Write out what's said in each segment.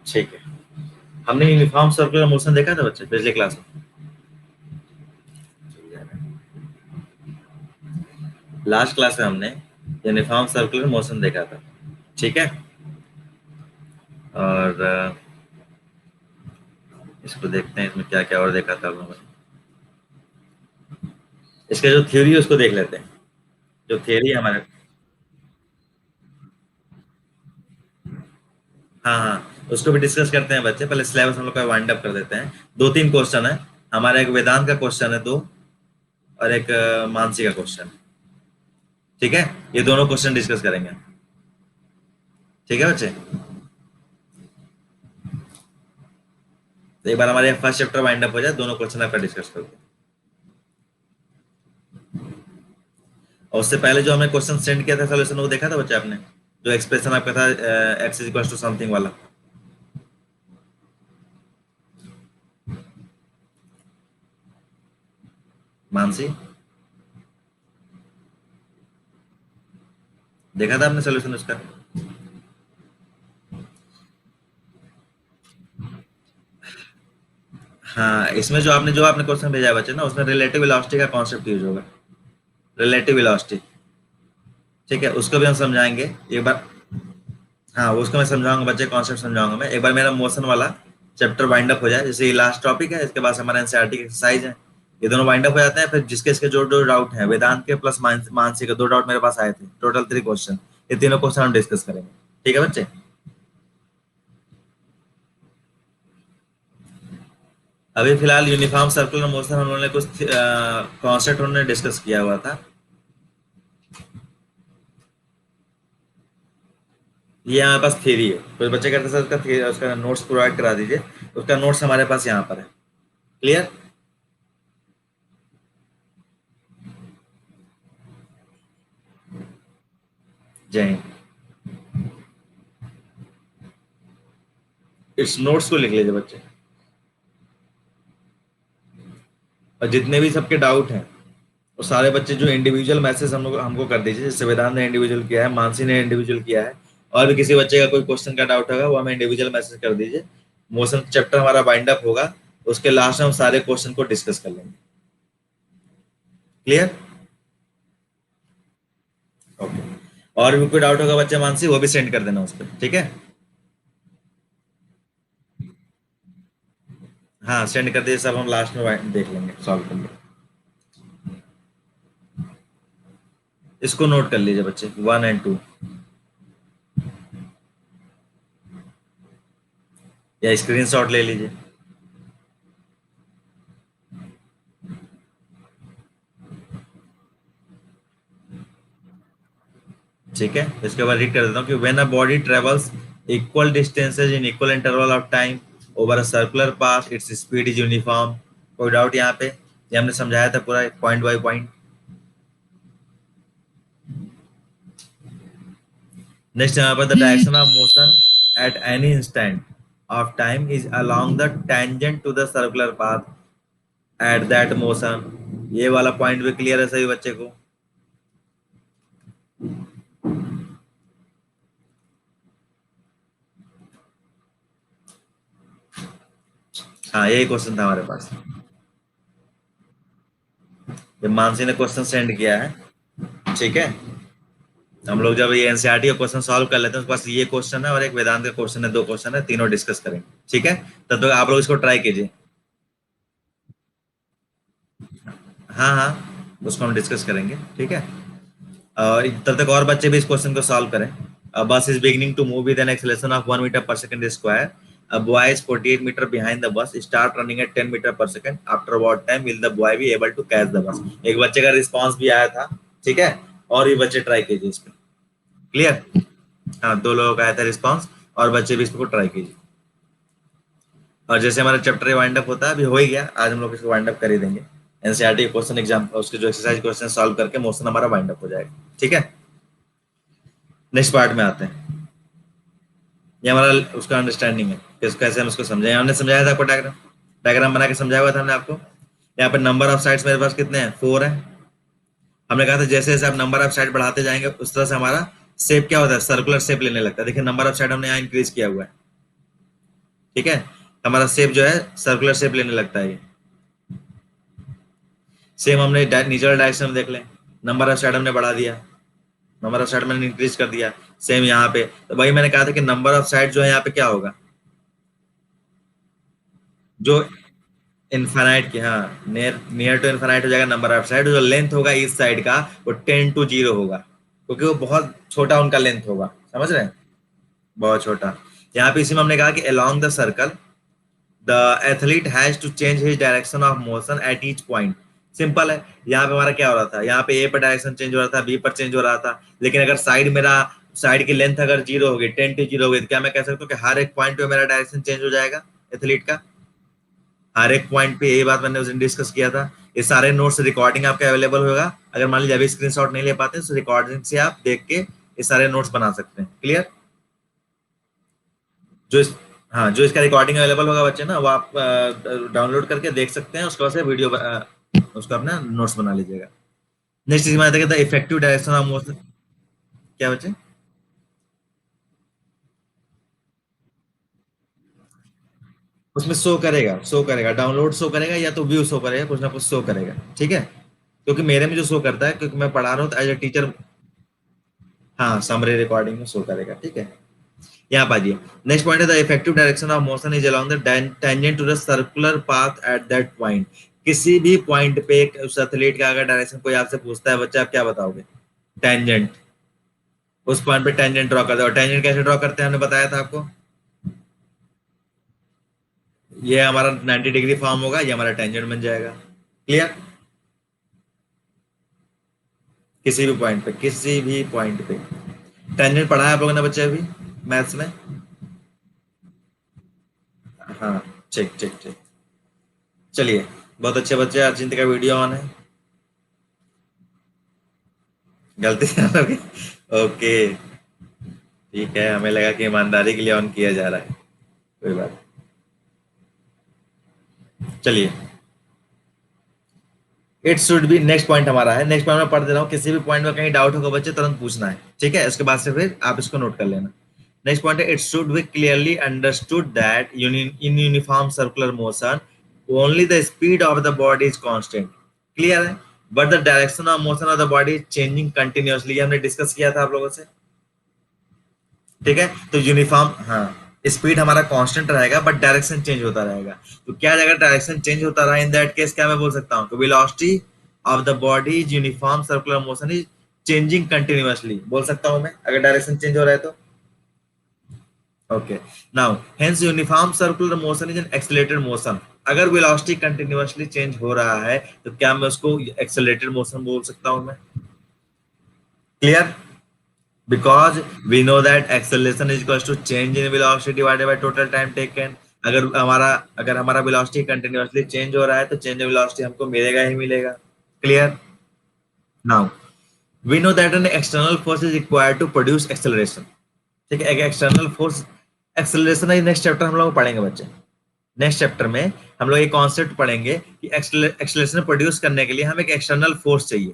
ठीक है। हमने यूनिफॉर्म सर्कुलर मोशन देखा था बच्चे पिछले क्लास में। लास्ट क्लास में हमने यूनिफॉर्म सर्कुलर मोशन देखा था। ठीक है। और इसको देखते हैं इसमें क्या क्या और देखा था हम लोगों ने। इसका जो थ्योरी है उसको देख लेते हैं। जो थ्योरी है हमारे। हाँ हाँ, उसको भी डिस्कस करते हैं बच्चे। पहले सिलेबस हम लोग का वाइंड अप कर देते हैं। दो तीन क्वेश्चन है हमारा। एक वेदांत का क्वेश्चन है दो, और एक मानसी का क्वेश्चन। ठीक है। ये दोनों क्वेश्चन डिस्कस करेंगे। ठीक है बच्चे। तो एक बार हमारे फर्स्ट चैप्टर वाइंड अप हो जाए, दोनों क्वेश्चन आपका डिस्कस करते हैं। और उससे पहले जो हमने क्वेश्चन सेंड किया था सोल्यूशन, वो देखा था बच्चे आपने? जो एक्सप्रेशन आपका था X is equal to something वाला। मानसी, देखा था आपने सोल्यूशन उसका? हाँ, इसमें जो आपने क्वेश्चन भेजा है बच्चे ना, उसमें रिलेटिव वेलोसिटी का कॉन्सेप्ट यूज होगा। Relative velocity. ठीक है, उसको भी हम समझाएंगे एक बार। हाँ, उसको मैं समझाऊंगा बच्चे, कॉन्सेप्ट समझाऊंगा मैं। एक बार मेरा मोशन वाला चैप्टर वाइंड अप हो जाए, जैसे ये लास्ट टॉपिक है, इसके बाद हमारा एनसीईआरटी की एक्सरसाइज है। ये दोनों वाइंड अप हो जाते हैं, फिर जिसके इसके जो जो डाउट है वेदांत के प्लस मानसी के, दो डाउट मेरे पास आए थे, टोटल 3 क्वेश्चन। ये तीनों क्वेश्चन हम डिस्कस करेंगे। ठीक है बच्चे। अभी फिलहाल यूनिफॉर्म सर्कुलर मोशन हम लोगों ने कुछ कॉन्सेप्ट उन्होंने डिस्कस किया हुआ था। ये हमारे पास थ्योरी है। कोई बच्चे कहते हैं सर उसका उसका नोट्स प्रोवाइड करा दीजिए। उसका नोट्स हमारे पास यहाँ पर है। क्लियर? जय हिंद। इस नोट्स को लिख लीजिए बच्चे। और जितने भी सबके डाउट हैं, वो सारे बच्चे जो इंडिविजुअल मैसेज हम लोग हमको कर दीजिए। जैसे वेदांत ने इंडिविजुअल किया है, मानसी ने इंडिविजुअल किया है। और भी किसी बच्चे का कोई क्वेश्चन का डाउट होगा, वो हमें इंडिविजुअल मैसेज कर दीजिए। मोशन चैप्टर हमारा बाइंड अप होगा, उसके लास्ट में हम सारे क्वेश्चन को डिस्कस कर लेंगे। क्लियर? ओके। और भी कोई डाउट होगा बच्चे मानसी, वो भी सेंड कर देना उस पर। ठीक है। हाँ, सेंड कर दीजिए, सब हम लास्ट में देख लेंगे, सॉल्व कर लेंगे। इसको नोट कर लीजिए बच्चे, 1 और 2। या स्क्रीन शॉट ले लीजिए। ठीक है। इसके बाद रीड कर देता हूँ कि when a body travels equal distances in equal interval of time over a circular path, its speed is uniform. कोई डाउट यहाँ पे? ये हमने समझाया था पूरा पॉइंट बाय पॉइंट। नेक्स्ट यहाँ पर the direction of motion at any instant of time is along the tangent to the circular path at that motion. ये वाला पॉइंट भी क्लियर है सभी बच्चे को? हाँ, यही क्वेश्चन था हमारे पास। ये मानसी ने क्वेश्चन सेंड किया है। ठीक है। हम लोग जब ये एनसीईआरटी का क्वेश्चन सॉल्व कर लेते हैं, उसके पास ये क्वेश्चन है और एक वेदांत का क्वेश्चन है, दो क्वेश्चन है, तीनों डिस्कस करेंगे। ठीक है। तब तक आप लोग इसको ट्राई कीजिए। हाँ हाँ, उसको हम डिस्कस करेंगे। ठीक है। और तब तक और बच्चे भी इस क्वेश्चन को सॉल्व करें। Bus is beginning to move with an acceleration of 1 metre पर second square. A boy is 48 meter behind the bus. Start running at 10 meter per second. After what time will the boy be able to catch the bus? एक बच्चे का response भी आया था। ठीक है। और भी बच्चे ट्राई कीजिए इस पे। क्लियर? हाँ, दो लोगों का आया था रिस्पांस, और बच्चे भी इसको ट्राई कीजिए। और जैसे हमारा चैप्टर वाइंड अप होता है, अभी हो ही गया, आज हम लोग इसको वाइंड अप कर ही देंगे। एनसीईआरटी क्वेश्चन एग्जाम उसके जो एक्सरसाइज क्वेश्चन सॉल्व करके मोशन हमारा वाइंड अप हो जाएगा। ठीक है। नेक्स्ट पार्ट में आते हैं। ये हमारा उसका अंडरस्टैंडिंग है, कैसे हम उसको समझे। हमने समझाया था आपको, डायग्राम डायग्राम बना के समझाया हुआ था हमने आपको। यहाँ पे नंबर ऑफ साइड्स मेरे पास कितने हैं? 4 है। हमने कहा था जैसे जैसे आप नंबर ऑफ साइड बढ़ाते जाएंगे, उस तरह से हमारा शेप क्या होता है? सर्कुलर शेप लेने लगता है। देखिए, नंबर ऑफ साइड हमने यहाँ इंक्रीज किया हुआ है। ठीक है, हमारा शेप जो है सर्कुलर शेप लेने लगता है ये। सेम हमने नीचे डायरेक्शन में देख लें, नंबर ऑफ साइड हमने बढ़ा दिया, नंबर ऑफ साइड मैंने इंक्रीज कर दिया। सेम यहाँ पे तो वही मैंने कहा था कि नंबर ऑफ साइड जो है यहाँ पे क्या होगा, जो इनफाइनाइट की, हाँ, नियर नियर टू इनफाइनाइट हो जाएगा नंबर ऑफ साइड, जो लेंथ होगा इस साइड का वो 10 to 0 होगा, क्योंकि वो बहुत छोटा उनका लेंथ होगा, समझ रहे हैं, बहुत छोटा। यहाँ पे इसी में हमने कहा कि along the circle the athlete has to change his direction of motion at each point. Simple है, यहाँ पे हमारा क्या हो रहा था, यहाँ पे ए पर डायरेक्शन चेंज हो रहा था, बी पर चेंज हो रहा था, लेकिन अगर साइड मेरा, साइड की लेंथ अगर 0 होगी, 10 to 0 होगी, तो क्या मैं कह सकता हूँ कि हर एक पॉइंट पे मेरा डायरेक्शन चेंज हो जाएगा एथलीट का, हर एक पॉइंट पे। यही बात मैंने उस दिन डिस्कस किया था। ये सारे नोट्स रिकॉर्डिंग आपका अवेलेबल होगा, अगर मान लीजिए अभी स्क्रीनशॉट नहीं ले पाते तो रिकॉर्डिंग से आप देख के ये सारे नोट्स बना सकते हैं। क्लियर? जो इस हाँ, जो इसका रिकॉर्डिंग अवेलेबल होगा बच्चे ना, वो आप डाउनलोड करके देख सकते हैं, उसके बाद से वीडियो उसका अपना नोट्स बना लीजिएगा। नेक्स्ट चीज मैं था इफेक्टिव डायरेक्शन ऑफ मोशन। क्या बच्चे? उसमें शो करेगा, डाउनलोड शो करेगा या तो व्यू शो करेगा, कुछ ना कुछ शो करेगा, ठीक है, क्योंकि मेरे में जो शो करता है, क्योंकि मैं पढ़ा रहा हूँ तो एज ए टीचर, हाँ, समरी रिकॉर्डिंग में शो करेगा, ठीक है। यहाँ पर आइए, नेक्स्ट पॉइंट है the effective direction of motion is along the tangent to the circular path at that point. किसी भी पॉइंट पे उस एथलीट का अगर डायरेक्शन कोई आपसे पूछता है बच्चा, आप क्या बताओगे? टेंजेंट। उस पॉइंट पे टेंजेंट ड्रॉ करते हैं, और टेंजेंट कैसे ड्रॉ करते हैं हमने बताया था आपको, ये हमारा 90 डिग्री फॉर्म होगा, ये हमारा टेंजेंट बन जाएगा। क्लियर? किसी भी पॉइंट पे, किसी भी पॉइंट पे टेंजेंट पढ़ा है आप लोगों ने बच्चे अभी मैथ्स में? हाँ, ठीक ठीक ठीक। चलिए, बहुत अच्छे बच्चे, अर्चिंत का वीडियो ऑन है, गलती से ऑन हो गई। ओके, ठीक है, हमें लगा कि ईमानदारी के लिए ऑन किया जा रहा है, कोई बात नहीं। चलिए, it should B, next point हमारा है, नेक्स्ट पॉइंट मैं पढ़ दे रहा हूँ, किसी भी पॉइंट में कहीं डाउट होगा बच्चे तुरंत पूछना है, ठीक है, इसके बाद से फिर आप इसको नोट कर लेना। नेक्स्ट पॉइंट है it should be clearly understood that in uniform circular motion only the speed of the body is constant. Clear है? But the direction of motion of the body is changing continuously, हमने discuss किया था आप लोगों से, ठीक है। तो यूनिफॉर्म, हाँ, स्पीड हमारा कांस्टेंट रहेगा बट डायरेक्शन चेंज होता रहेगा। तो क्या, अगर डायरेक्शन चेंज होता रहा इन दैट केस क्या मैं बोल सकता हूँ, velocity of the body is uniform circular motion is changing continuously, बोल सकता हूँ मैं, अगर डायरेक्शन चेंज हो रहा है तो। Okay, now hence uniform circular motion is an accelerated motion. अगर वेलोसिटी कंटिन्यूअसली चेंज हो रहा है तो क्या मैं उसको एक्सेलरेटेड मोशन बोल सकता हूँ मैं? Clear? because we know that acceleration is equals to change in velocity divided by total time taken। अगर हमारा velocity continuously change हो रहा है तो change in velocity हमको मिलेगा ही मिलेगा। Clear? Now we know that an external force is required to produce acceleration। ठीक है, एक एक्सटर्नल फोर्स, एक्सेलरेशन है, नेक्स्ट चैप्टर हम लोग पढ़ेंगे बच्चे। नेक्स्ट चैप्टर में हम लोग ये कॉन्सेप्ट पढ़ेंगे कि एक्सेलरेशन प्रोड्यूस करने के लिए हमें एक एक्सटर्नल फोर्स चाहिए,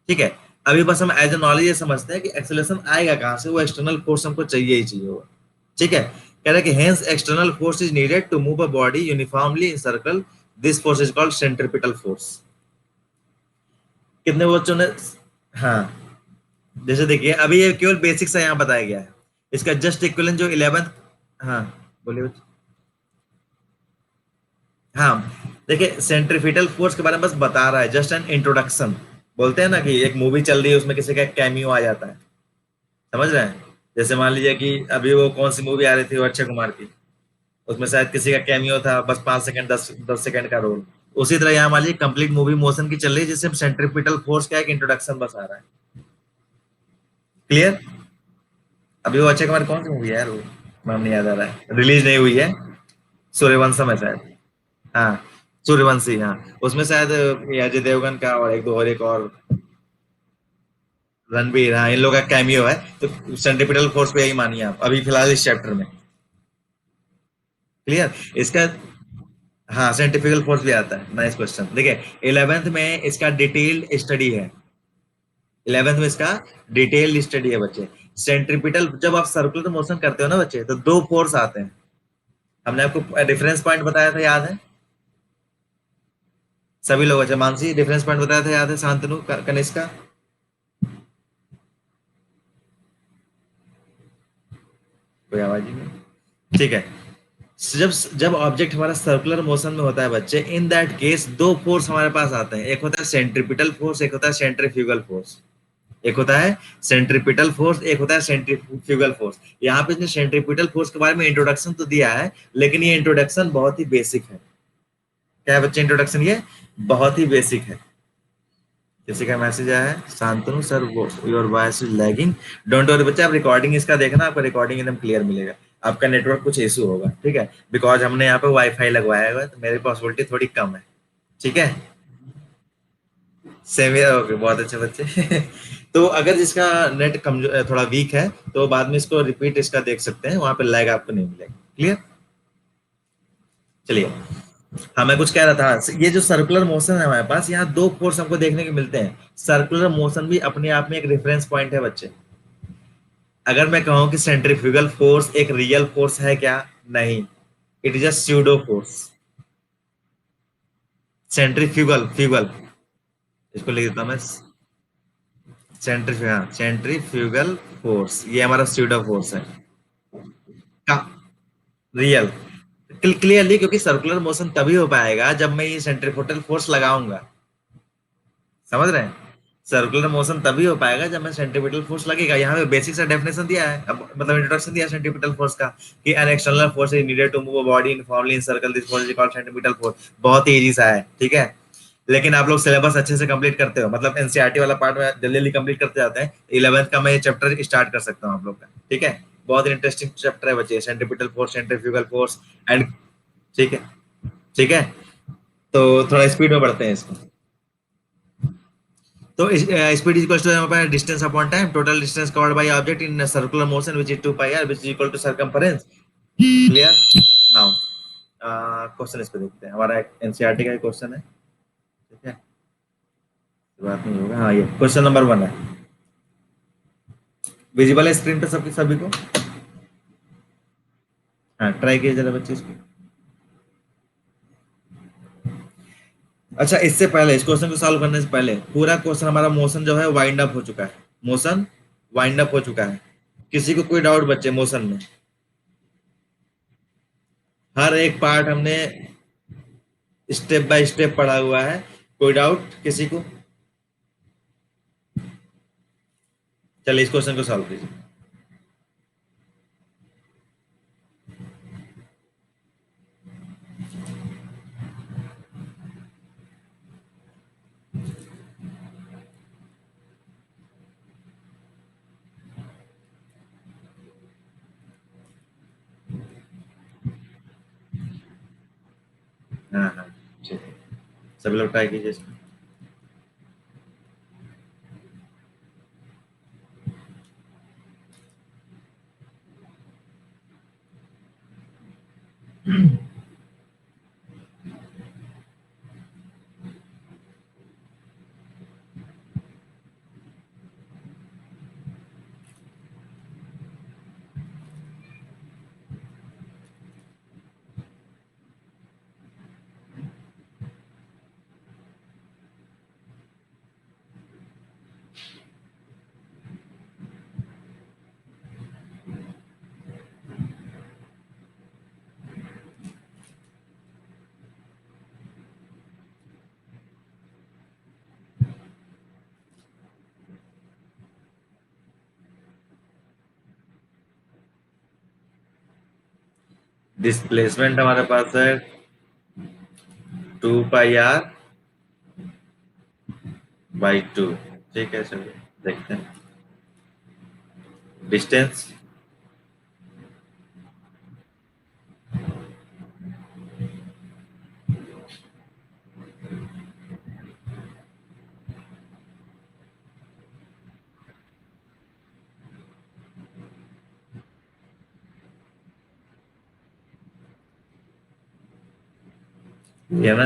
ठीक है। अभी बस हम एज ए नॉलेज ये समझते हैं कि एक्सेलरेशन आएगा कहां से, वो एक्सटर्नल फोर्स हमको चाहिए ही चाहिए वो, ठीक है। कह रहा है कि hence external force is needed to move a body uniformly in circle, this force is called centripetal force. कितने बच्चों ने, हाँ, जैसे देखिए अभी ये केवल बेसिक सा यहाँ बताया गया है, इसका जस्ट इक्विवेलेंट जो 11th, हाँ, बोलिए बच्चे। हाँ, देखिए सेंट्रीपिटल फोर्स के बारे में बस बता रहा है, जस्ट एन इंट्रोडक्शन। बोलते हैं ना कि एक मूवी चल रही है, उसमें किसी का कैमियो आ जाता है, समझ रहे हैं? जैसे मान लीजिए कि अभी वो कौन सी मूवी आ रही थी, वो अक्षय कुमार की, उसमें शायद किसी का कैमियो था, बस 5 सेकंड, 10 10 सेकंड का रोल। उसी तरह यहाँ मान लीजिए कंप्लीट मूवी मोशन की चल रही है, जिससे सेंट्रीपिटल फोर्स का एक इंट्रोडक्शन बस आ रहा है। क्लियर? अभी वो अक्षय कुमार कौन सी मूवी है यार, वो नाम नहीं याद आ रहा है, रिलीज नहीं हुई है, सूर्यवंशम है शायद। हाँ, सूर्यवंशी, हाँ, उसमें शायद ये अजय देवगन का और एक दो और, एक और रणबीर, हाँ, इन लोग का कैमियो है। तो सेंट्रीपिटल फोर्स को यही मानिए आप अभी फिलहाल इस चैप्टर में। क्लियर? इसका, हाँ, साइंटिफिकल फोर्स भी आता है, नाइस क्वेश्चन। देखिए 11th में इसका डिटेल्ड स्टडी है, 11th में इसका डिटेल्ड स्टडी है बच्चे। सेंट्रिपिटल, जब आप सर्कुलर मोशन करते हो ना बच्चे, तो दो फोर्स आते हैं, हमने आपको डिफरेंस पॉइंट बताया था, याद है? सभी लोग, अच्छा मानसी, डिफरेंस पॉइंट बताया था, याद है? शांतनु, कनिष्का, कोई आवाज ही नहीं। ठीक है। जब जब ऑब्जेक्ट हमारा सर्कुलर मोशन में होता है बच्चे, इन दैट केस दो फोर्स हमारे पास आते हैं, एक होता है सेंट्रीपिटल फोर्स, एक होता है सेंट्रीफ्यूगल फोर्स। एक होता है सेंट्रीपिटल फोर्स, एक होता है सेंट्रीफ्यूगल फोर्स। यहाँ पे इसने सेंट्रीपिटल फोर्स के बारे में इंट्रोडक्शन तो दिया है, लेकिन ये इंट्रोडक्शन बहुत ही बेसिक है। क्या है बच्चे इंट्रोडक्शन? ये बहुत ही बेसिक है। किसी का मैसेज आया है, शांतनु सर वो your voice is lagging. Don't worry बच्चे, आप रिकॉर्डिंग इसका देखना, आपको रिकॉर्डिंग एकदम क्लियर मिलेगा। आपका नेटवर्क कुछ इशू होगा, ठीक है, बिकॉज हमने यहाँ पे वाईफाई लगवाया हुआ है, तो मेरी पॉसिबिलिटी थोड़ी कम है। ठीक है, सेम ईयर, ओके, बहुत अच्छे बच्चे। तो अगर जिसका नेट कमजोर, थोड़ा वीक है, तो बाद में इसको रिपीट इसका देख सकते हैं, वहां पे लैग आपको नहीं मिलेगा। क्लियर? चलिए। हाँ, मैं कुछ कह रहा था, ये जो सर्कुलर मोशन है हमारे पास, यहाँ दो फोर्स हमको देखने को मिलते हैं। सर्कुलर मोशन भी अपने आप में एक रेफरेंस पॉइंट है बच्चे। अगर मैं कहूं कि सेंट्रीफ्यूगल फोर्स एक रियल फोर्स है क्या? नहीं, it is a pseudo force. Centrifugal fugal, इसको लिख देता हूं मैं, सेंट्रीफ्यूगल फोर्स, ये हमारा स्यूडो फोर्स है। का रियल, क्लियरली, क्योंकि सर्कुलर मोशन तभी हो पाएगा जब मैं ये सेंट्रीफ्यूगल फोर्स लगाऊंगा। समझ रहे हैं? सर्कुलर मोशन तभी हो पाएगा जब मैं सेंट्रीपिटल फोर्स लगेगा। यहाँ पे बेसिक सा डेफिनेशन दिया है, अब मतलब इंट्रोडक्शन दिया है सेंट्रीपिटल फोर्स का, कि an external force is needed to move a body uniformly in circle, this force is called centripetal force. बहुत ही इजी सा है, ठीक है। लेकिन आप लोग सिलेबस अच्छे से कंप्लीट करते हो, मतलब एनसीईआरटी वाला पार्ट में जल्दी जल्दी कंप्लीट करते जाते हैं, 11th का मैं ये चैप्टर स्टार्ट कर सकता हूँ आप लोग का, ठीक है। बहुत इंटरेस्टिंग चैप्टर है बच्चे, centripetal force, centrifugal force and, ठीक है, ठीक है। तो थोड़ा स्पीड में बढ़ते हैं इसको। तो स्पीड इज इक्वल टू हमारे पास distance upon time, total distance covered by object in circular motion which is 2 pi r which is equal to circumference. Clear? Now question इस पे देखते हैं, हमारा एनसीईआरटी का क्वेश्चन है, ठीक है, बात नहीं होगा। हाँ, ये क्वेश्चन नंबर 1 है, विजिबल है स्क्रीन पे सबकी, सभी को? हाँ, ट्राई कीजिए जरा बच्चे इसको। अच्छा, इससे पहले, इस क्वेश्चन को सॉल्व करने से पहले, पूरा क्वेश्चन हमारा मोशन जो है वाइंड अप हो चुका है, मोशन वाइंड अप हो चुका है। किसी को कोई डाउट बच्चे मोशन में? हर एक पार्ट हमने स्टेप बाय स्टेप पढ़ा हुआ है। कोई डाउट किसी को? चलिए इस क्वेश्चन को सॉल्व कीजिए। हाँ हाँ, ठीक है, सभी लोग ट्राई कीजिए इसको। डिस्प्लेसमेंट हमारे पास है 2 पाई r/2, ठीक है, चलिए देखते हैं। डिस्टेंस, ये ना,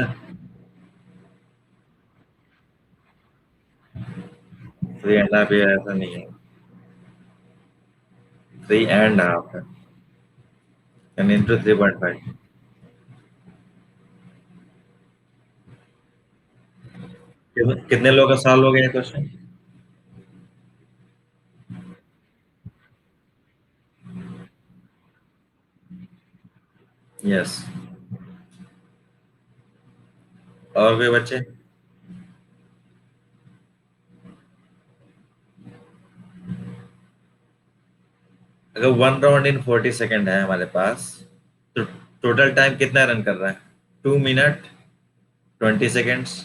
3.5, ये ऐसा नहीं है, 3.5 है। N into 3.5। कितने लोगों का सॉल्व हो गया क्वेश्चन? यस। और कोई बच्चे? अगर 1 राउंड इन 40 सेकेंड है हमारे पास, तो टोटल टाइम कितना रन कर रहा है? 2 मिनट 20 सेकेंड्स।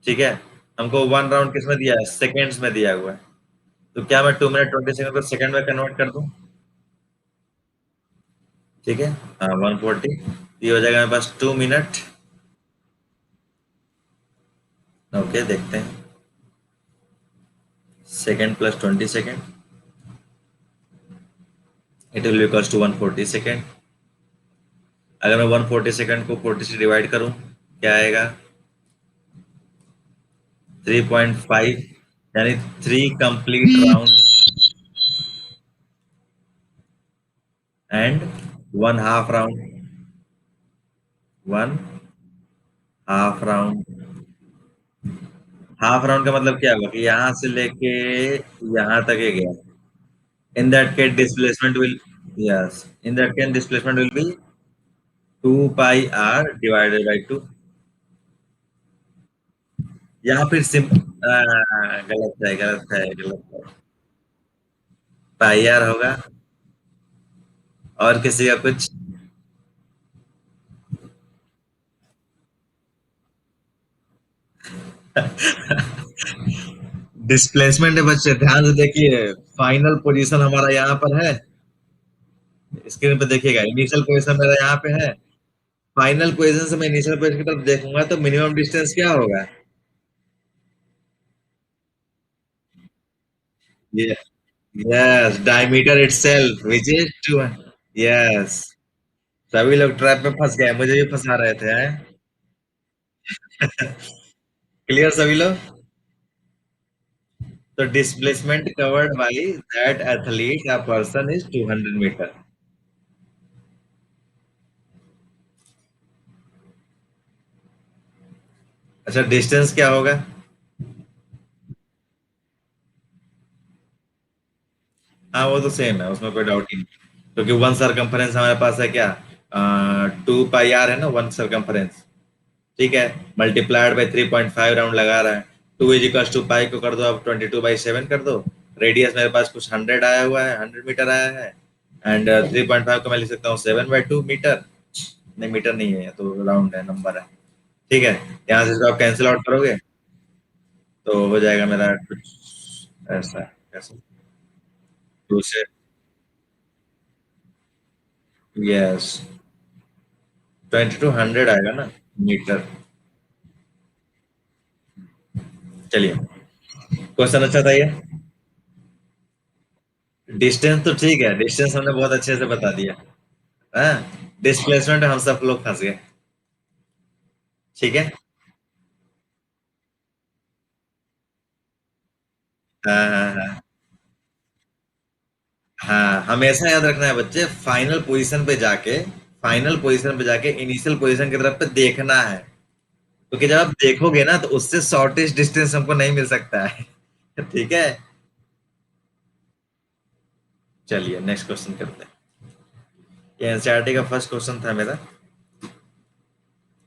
ठीक है। हमको 1 राउंड किसमें दिया है? सेकेंड्स में दिया हुआ है। तो क्या मैं 2 मिनट 20 सेकेंड को सेकेंड में कन्वर्ट कर दूं? ठीक है। हाँ, 140। ये हो जाएगा मेरे पास 2 मिनट। ओके, देखते हैं। Second plus 20 second, it will equals to 140 second. अगर मैं 140 सेकेंड को 40 से डिवाइड करूं, क्या आएगा? 3.5, यानी 3 complete round and 1 half round. 1 half round. Half round का मतलब क्या होगा कि यहां से लेके यहां तक ही गया। In that case displacement will, yes, in that case displacement will be 2 pi r divided by 2। यहाँ फिर सिम गलत है, गलत है, गलत है। पाई r होगा। और किसी का कुछ? डिस्प्लेसमेंट है बच्चे, ध्यान से देखिए। फाइनल पोजीशन हमारा यहाँ पर है। स्क्रीन पे देखिएगा, इनिशियल पोजीशन मेरा यहाँ पे है। फाइनल पोजीशन से मैं इनिशियल पोजीशन की तरफ देखूंगा तो मिनिमम डिस्टेंस क्या होगा? ये, yes, diameter itself which is 2। Yes. सभी लोग ट्रैप में फंस गए, मुझे भी फंसा रहे थे, हैं? क्लियर सभी लोग? तो displacement covered by that athlete a person is 200 metre. अच्छा, डिस्टेंस क्या होगा? हाँ, वो तो सेम है, उसमें कोई डाउट ही नहीं। क्योंकि वन सरकमफरेंस हमारे पास है क्या? 2 पाई r है ना, वन सरकमफरेंस। ठीक है। मल्टीप्लाइड बाई 3.5 राउंड लगा रहा है। 2 इजिकल्स टू पाई को कर दो, अब 22/7 कर दो। रेडियस मेरे पास कुछ 100 आया हुआ है, 100 मीटर आया है। एंड 3.5 को मैं लिख सकता हूँ 7/2 मीटर। नहीं, मीटर नहीं है, ये तो राउंड है, नंबर है। ठीक है। यहाँ से इसको आप कैंसिल आउट करोगे तो हो जाएगा मेरा कुछ ऐसा। कैसे? टू से, यस, 2200 आएगा ना, मीटर। चलिए, क्वेश्चन अच्छा था ये। डिस्टेंस तो ठीक है, डिस्टेंस हमने बहुत अच्छे से बता दिया। हाँ। डिस्प्लेसमेंट हम सब लोग फंस गए। ठीक है। हाँ, हाँ, हाँ। हाँ, हमेशा याद रखना है बच्चे, फाइनल पोजीशन पे जाके इनिशियल पोजीशन की तरफ पे देखना है। क्योंकि जब आप देखोगे ना तो उससे शॉर्टेस्ट डिस्टेंस हमको नहीं मिल सकता है। ठीक है। चलिए, नेक्स्ट क्वेश्चन करते हैं। ये एनसीईआरटी का फर्स्ट क्वेश्चन था मेरा।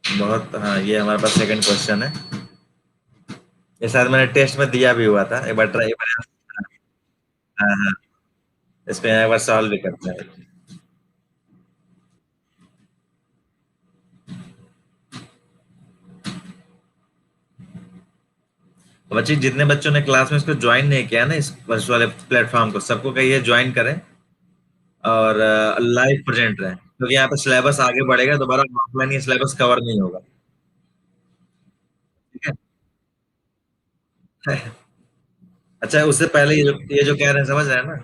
बहुत, हाँ, ये हमारे पास सेकंड क्वेश्चन है। ये शायद मैंने टेस्ट में दिया भी हुआ था, एक बार ट्राई, एक बार। हाँ, हाँ। इसको एक बार सॉल्व भी करते हैं। तो बच्चे, जितने बच्चों ने क्लास में इसको ज्वाइन नहीं किया ना, इस वाले प्लेटफॉर्म को, सबको कहिए ज्वाइन करें। और लाइव प्रेजेंट रहें, क्योंकि यहाँ पे सिलेबस आगे बढ़ेगा, दोबारा ऑफलाइन ये सिलेबस कवर नहीं होगा। ठीक है। अच्छा, उससे पहले ये जो कह रहे हैं, समझ रहे हैं ना?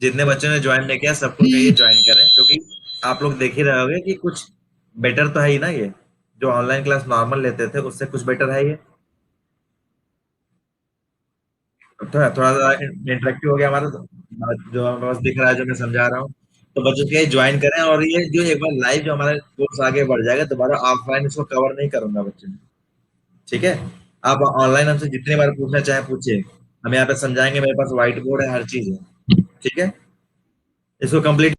जितने बच्चों ने ज्वाइन नहीं किया सबको कहिए ज्वाइन करें, क्योंकि आप लोग देख ही रहे होगे कि कुछ बेटर तो है ही ना ये। जो ऑनलाइन क्लास नॉर्मल लेते थे उससे कुछ बेटर है ये। थोड़ा थोड़ा सा इंटरेक्टिव हो गया हमारा तो। जो हमारे पास दिख रहा है, जो मैं समझा रहा हूँ। तो बच्चों के ज्वाइन करें, और ये जो एक बार लाइव जो हमारा कोर्स आगे बढ़ जाएगा, दोबारा ऑफलाइन इसको कवर नहीं करूंगा बच्चे में। ठीक है। आप ऑनलाइन हमसे जितनी बार पूछना चाहे पूछिए, हम यहाँ पे समझाएंगे, मेरे पास व्हाइट बोर्ड है, हर चीज है। ठीक है। इसको कंप्लीट।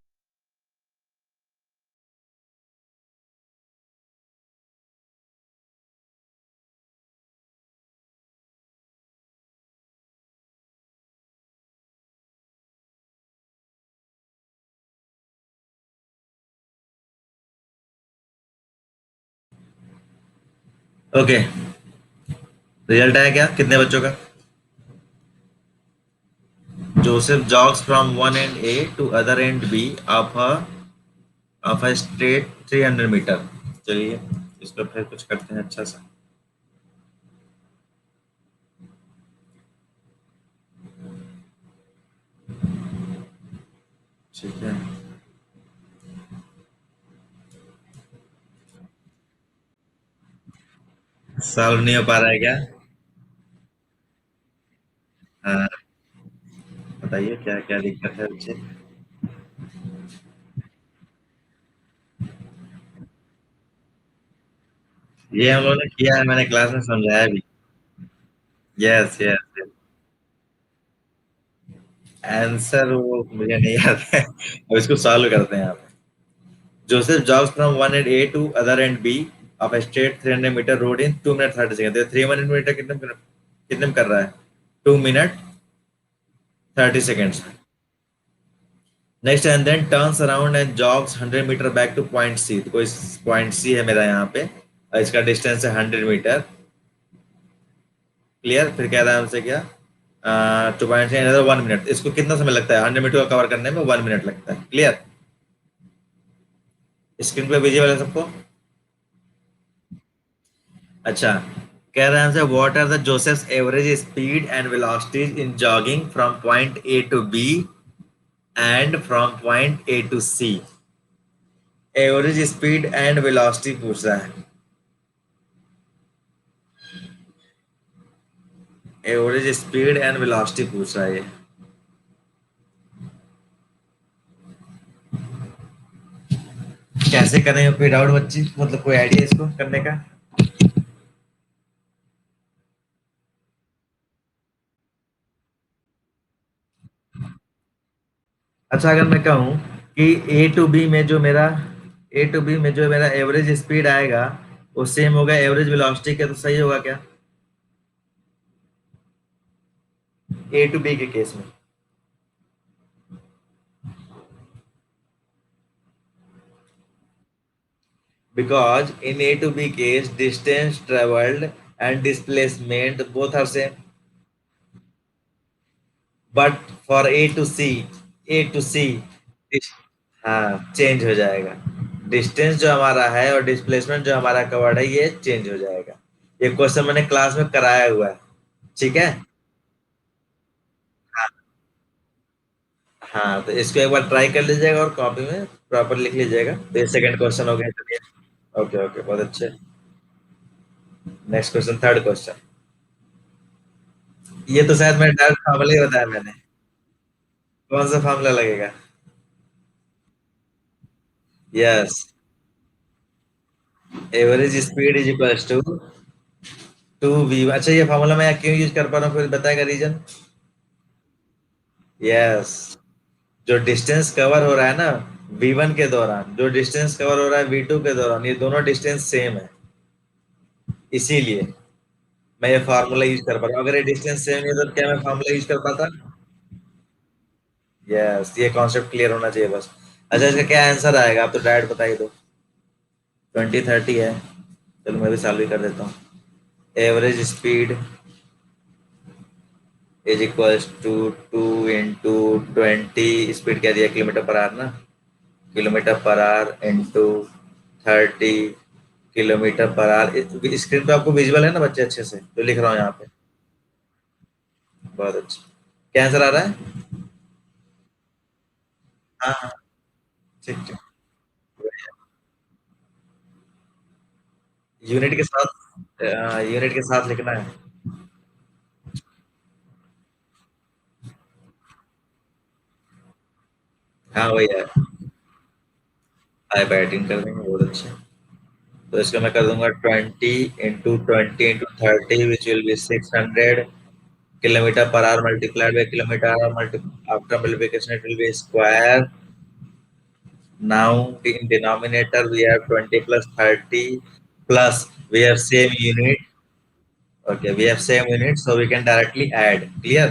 ओके, रिजल्ट आया क्या, कितने बच्चों का? Joseph jogs from one end A to other end B of a straight 300 metre. चलिए, इसको फिर कुछ करते हैं अच्छा सा। ठीक है। सॉल्व नहीं हो पा रहा है क्या? हाँ, बताइए क्या क्या दिक्कत है बच्चे। ये हम लोगों ने किया है, मैंने क्लास में समझाया भी। Yes yes. आंसर वो मुझे नहीं याद है, अब इसको सॉल्व करते हैं आप। Joseph jogs from one end A to other end B of a straight 300 metre road in 2 minute 30 second. 300 metre कितने में कर रहा है? 2 minute 30 second. Next, and then turns around and jogs 100 metre back to point C. तो कोई point सी है मेरा यहाँ पे, और इसका डिस्टेंस है 100 मीटर। क्लियर। फिर कह रहा है हमसे क्या, 2 पॉइंट अनदर 1 मिनट। इसको कितना समय लगता है 100 मीटर को कवर करने में? 1 मिनट लगता है। क्लियर। स्क्रीन पे विजिबल है सबको? अच्छा, कह रहे हैं हमसे what are the Joseph's average speed and velocities in jogging from point A to B and from point A to C. Average speed and velocity पूछ रहा है। एवरेज स्पीड एंड वेलोसिटी पूछ रहा है ये। कैसे करें कोई डाउट बच्ची, मतलब कोई आइडिया इसको करने का? अच्छा, अगर मैं कहूँ कि ए टू बी में जो मेरा एवरेज स्पीड आएगा वो सेम होगा एवरेज वेलोसिटी के, तो सही होगा क्या? ए टू बी के केस में। Because in A to B case, distance traveled and displacement both are same. But for A to C, हाँ चेंज हो जाएगा। डिस्टेंस जो हमारा है और डिस्प्लेसमेंट जो हमारा कवर्ड है ये चेंज हो जाएगा। ये क्वेश्चन मैंने क्लास में कराया हुआ है। ठीक है। हाँ। हाँ, तो इसको एक बार ट्राई कर लीजिएगा और कॉपी में प्रॉपर लिख लीजिएगा। तो ये सेकंड क्वेश्चन हो गया। चलिए। ओके ओके, बहुत अच्छे। Next question, third question. ये तो शायद मैं डायरेक्ट फॉर्मूला ही बताया मैंने। कौन सा फॉर्मूला लगेगा? Yes, average speed is equals to 2v। अच्छा, ये फॉर्मूला मैं क्यों यूज कर पा रहा हूँ, फिर बताएगा रीजन। यस, जो डिस्टेंस कवर हो रहा है ना v1 के दौरान, जो डिस्टेंस कवर हो रहा है v2 के दौरान, ये दोनों डिस्टेंस सेम है। इसीलिए मैं ये फार्मूला यूज कर पा रहा हूँ। अगर ये डिस्टेंस सेम है तो क्या मैं फार्मूला यूज कर पाता? यस, ये कॉन्सेप्ट क्लियर होना चाहिए बस। अच्छा, इसका क्या आंसर आएगा, आप तो डायरेक्ट बता ही दो। 2030 है। चलो मैं भी सॉल्व ही कर देता हूँ। Average speed is equals to 2 into 20। Speed क्या दिया, किलोमीटर पर आवर ना। Kilometre per hour into 30 kilometre per hour. Screen पे आपको विजुअल है ना बच्चे, अच्छे से जो लिख रहा हूँ यहाँ पे? बहुत अच्छा। क्या आंसर आ रहा है? हाँ हाँ, ठीक ठीक। यूनिट के साथ, यूनिट के साथ लिखना है। हाँ वही है। आई बैटिंग कर देंगे, बहुत अच्छे। तो इसका मैं कर दूंगा 20 × 20 × 30 which will be 600 kilometer per hour multiplied by kilometer hour after multiplication it will be square. Now in denominator we have 20 plus 30 plus we have same unit. Okay, we have same unit, so we can directly add. Clear?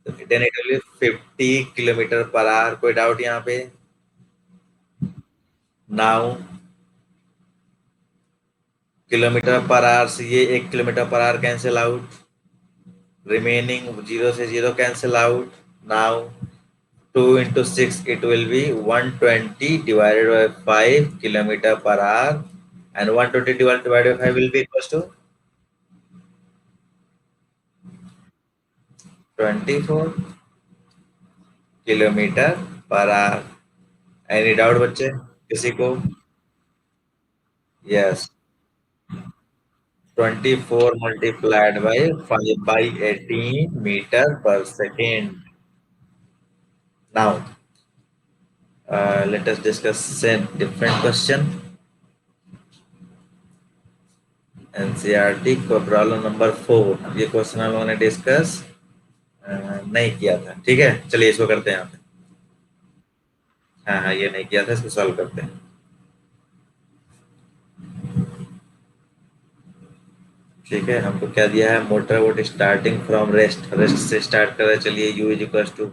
Then it will be 50 km/h. कोई doubt यहाँ पे? Now km/h से ये 1 km/h cancel out. Remaining 0 से 0 cancel out. Now 2 into 6 it will be 120 divided by 5 km/h, and 120 divided by 5 will be equals to 24 km/h. Any doubt बच्चे किसी को? Yes, 24 multiplied by 5 by 18 meter per second. Now let us discuss a different question. NCERT को problem number 4, ये question हम लोगों ने discuss नहीं किया था। ठीक है, चलिए इसको करते हैं यहाँ पे। हाँ हाँ, ये नहीं किया था, इसको सॉल्व करते हैं। ठीक है, हमको क्या दिया है? Motor boat starting from rest, rest से स्टार्ट कर रहे हैं। चलिए यू इज इक्वल टू,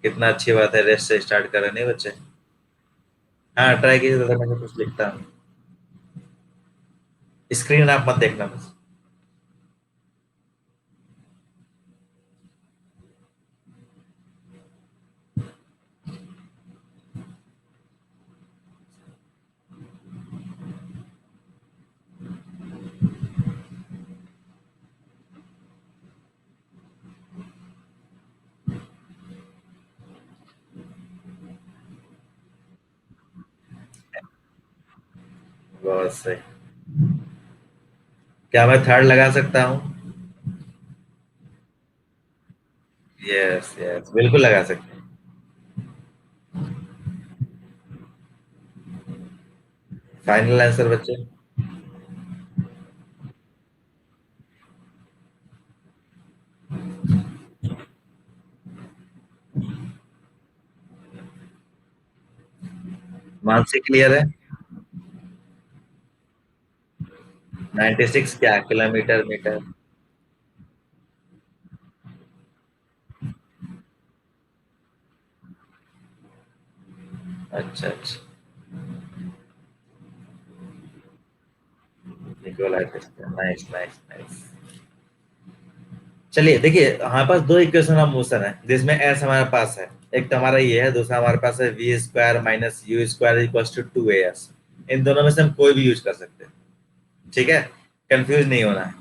कितना अच्छी बात है, रेस्ट से स्टार्ट कर रहे नहीं बच्चे? हाँ ट्राई कीजिए, तो मैं कुछ लिखता हूँ। स्क्रीन आप मत देखना बस। बहुत सही। क्या मैं थर्ड लगा सकता हूँ? यस यस, बिल्कुल लगा सकते हैं। फाइनल आंसर बच्चे? मानसिक क्लियर है? 96 क्या, किलोमीटर मीटर? अच्छा अच्छा, Nikolai Tesla, nice nice nice. चलिए देखिए, हमारे पास दो इक्वेशन ऑफ मोशन है जिसमें एस हमारे पास है। एक तो हमारा ये है, दूसरा हमारे पास है V square minus U square equal to 2as। इन दोनों में से हम कोई भी यूज कर सकते हैं। ठीक है, कंफ्यूज नहीं होना है।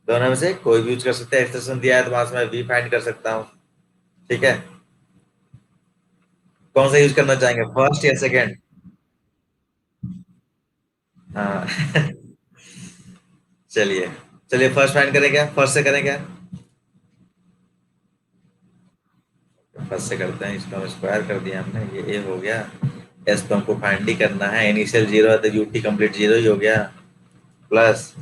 दोनों में से कोई भी यूज कर सकते हैं। एक्सप्रेशन दिया है तो वहां से मैं वी फाइंड कर सकता हूँ। ठीक है, कौन सा यूज करना चाहेंगे, फर्स्ट या सेकेंड? हाँ चलिए, चलिए फर्स्ट फाइंड करें क्या, फर्स्ट से करें क्या? फर्स्ट से करते हैं। इसको हम स्क्वायर कर दिया हमने, ये ए हो गया। एस तो हमको फाइंड ही करना है, इनिशियल जीरो है तो यूटी कंप्लीट जीरो ही हो गया। प्लस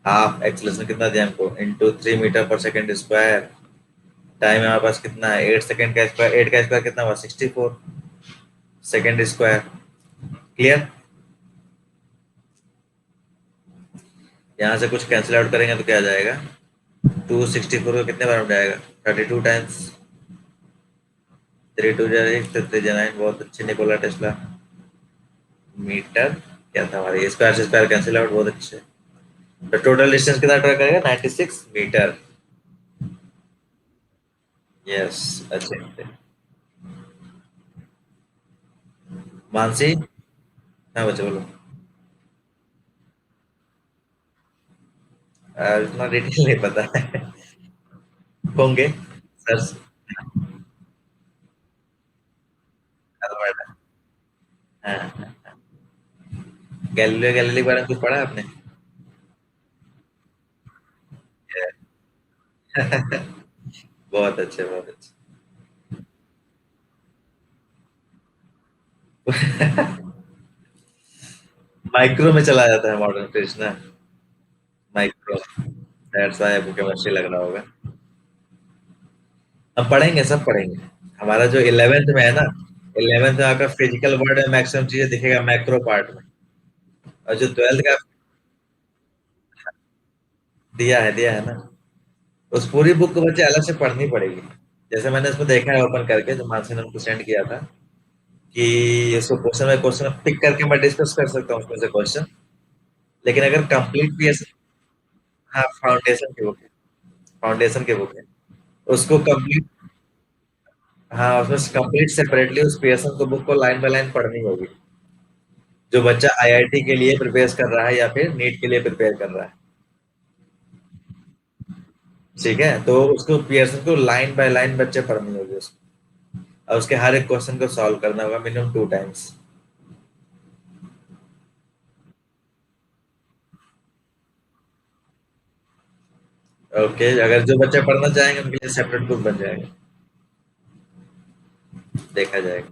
हाफ एक्सलेशन कितना दिया हमको, into 3 metre per second square. Time हमारे पास कितना है, 8 सेकेंड का स्क्वायर, 8 का स्क्वायर कितना हुआ, 64 सेकेंड स्क्वायर। क्लियर? यहाँ से कुछ कैंसिल आउट करेंगे तो क्या आ जाएगा, 264 को कितने बार में जाएगा, 32 टाइम्स। 3 2 9, बहुत अच्छी निकोला टेस्ला। मीटर क्या था हमारे, स्क्वायर से स्क्वायर कैंसिल आउट, बहुत अच्छे। तो टोटल डिस्टेंस कितना ट्राई करेगा, 96 मीटर। यस, अच्छे। मानसी, हाँ बच्चे बोलो। इतना डिटेल नहीं पता है होंगे सर। हाँ, गैलीलियो गैलीली के बारे में कुछ पढ़ा है आपने? बहुत अच्छे बहुत अच्छे। माइक्रो में चला जाता है मॉडर्न फिजिक्स ना। माइक्रो, दैट्स व्हाई आपको केमिस्ट्री लग रहा होगा। अब पढ़ेंगे, सब पढ़ेंगे। हमारा जो 11th में है ना, 11th में आपका फिजिकल वर्ल्ड में मैक्सिमम चीजें दिखेगा मैक्रो पार्ट में। और जो 12th का दिया है ना, उस पूरी बुक को बच्चे अलग से पढ़नी पड़ेगी। जैसे मैंने इसमें देखा है ओपन करके, जो मानसी ने हमको सेंड किया था, कि इसको क्वेश्चन पिक करके मैं डिस्कस कर सकता हूँ उसमें से क्वेश्चन। लेकिन अगर कंप्लीट पीएस, हाँ फाउंडेशन की बुक है, फाउंडेशन की बुक है, उसको कंप्लीट, हाँ उसमें कंप्लीट सेपरेटली उस पीएसएम को बुक को लाइन बाय लाइन पढ़नी होगी। जो बच्चा आईआईटी के लिए प्रिपेयर कर रहा है या फिर नीट के लिए प्रिपेयर कर रहा है, ठीक है, तो उसको पीएसएम को लाइन बाय लाइन बच्चे पढ़नी होगी उसको। और उसके हर एक क्वेश्चन को सॉल्व करना होगा मिनिमम 2 टाइम्स। ओके, अगर जो बच्चे पढ़ना चाहेंगे उनके लिए सेपरेट बुक बन जाएगा, देखा जाएगा।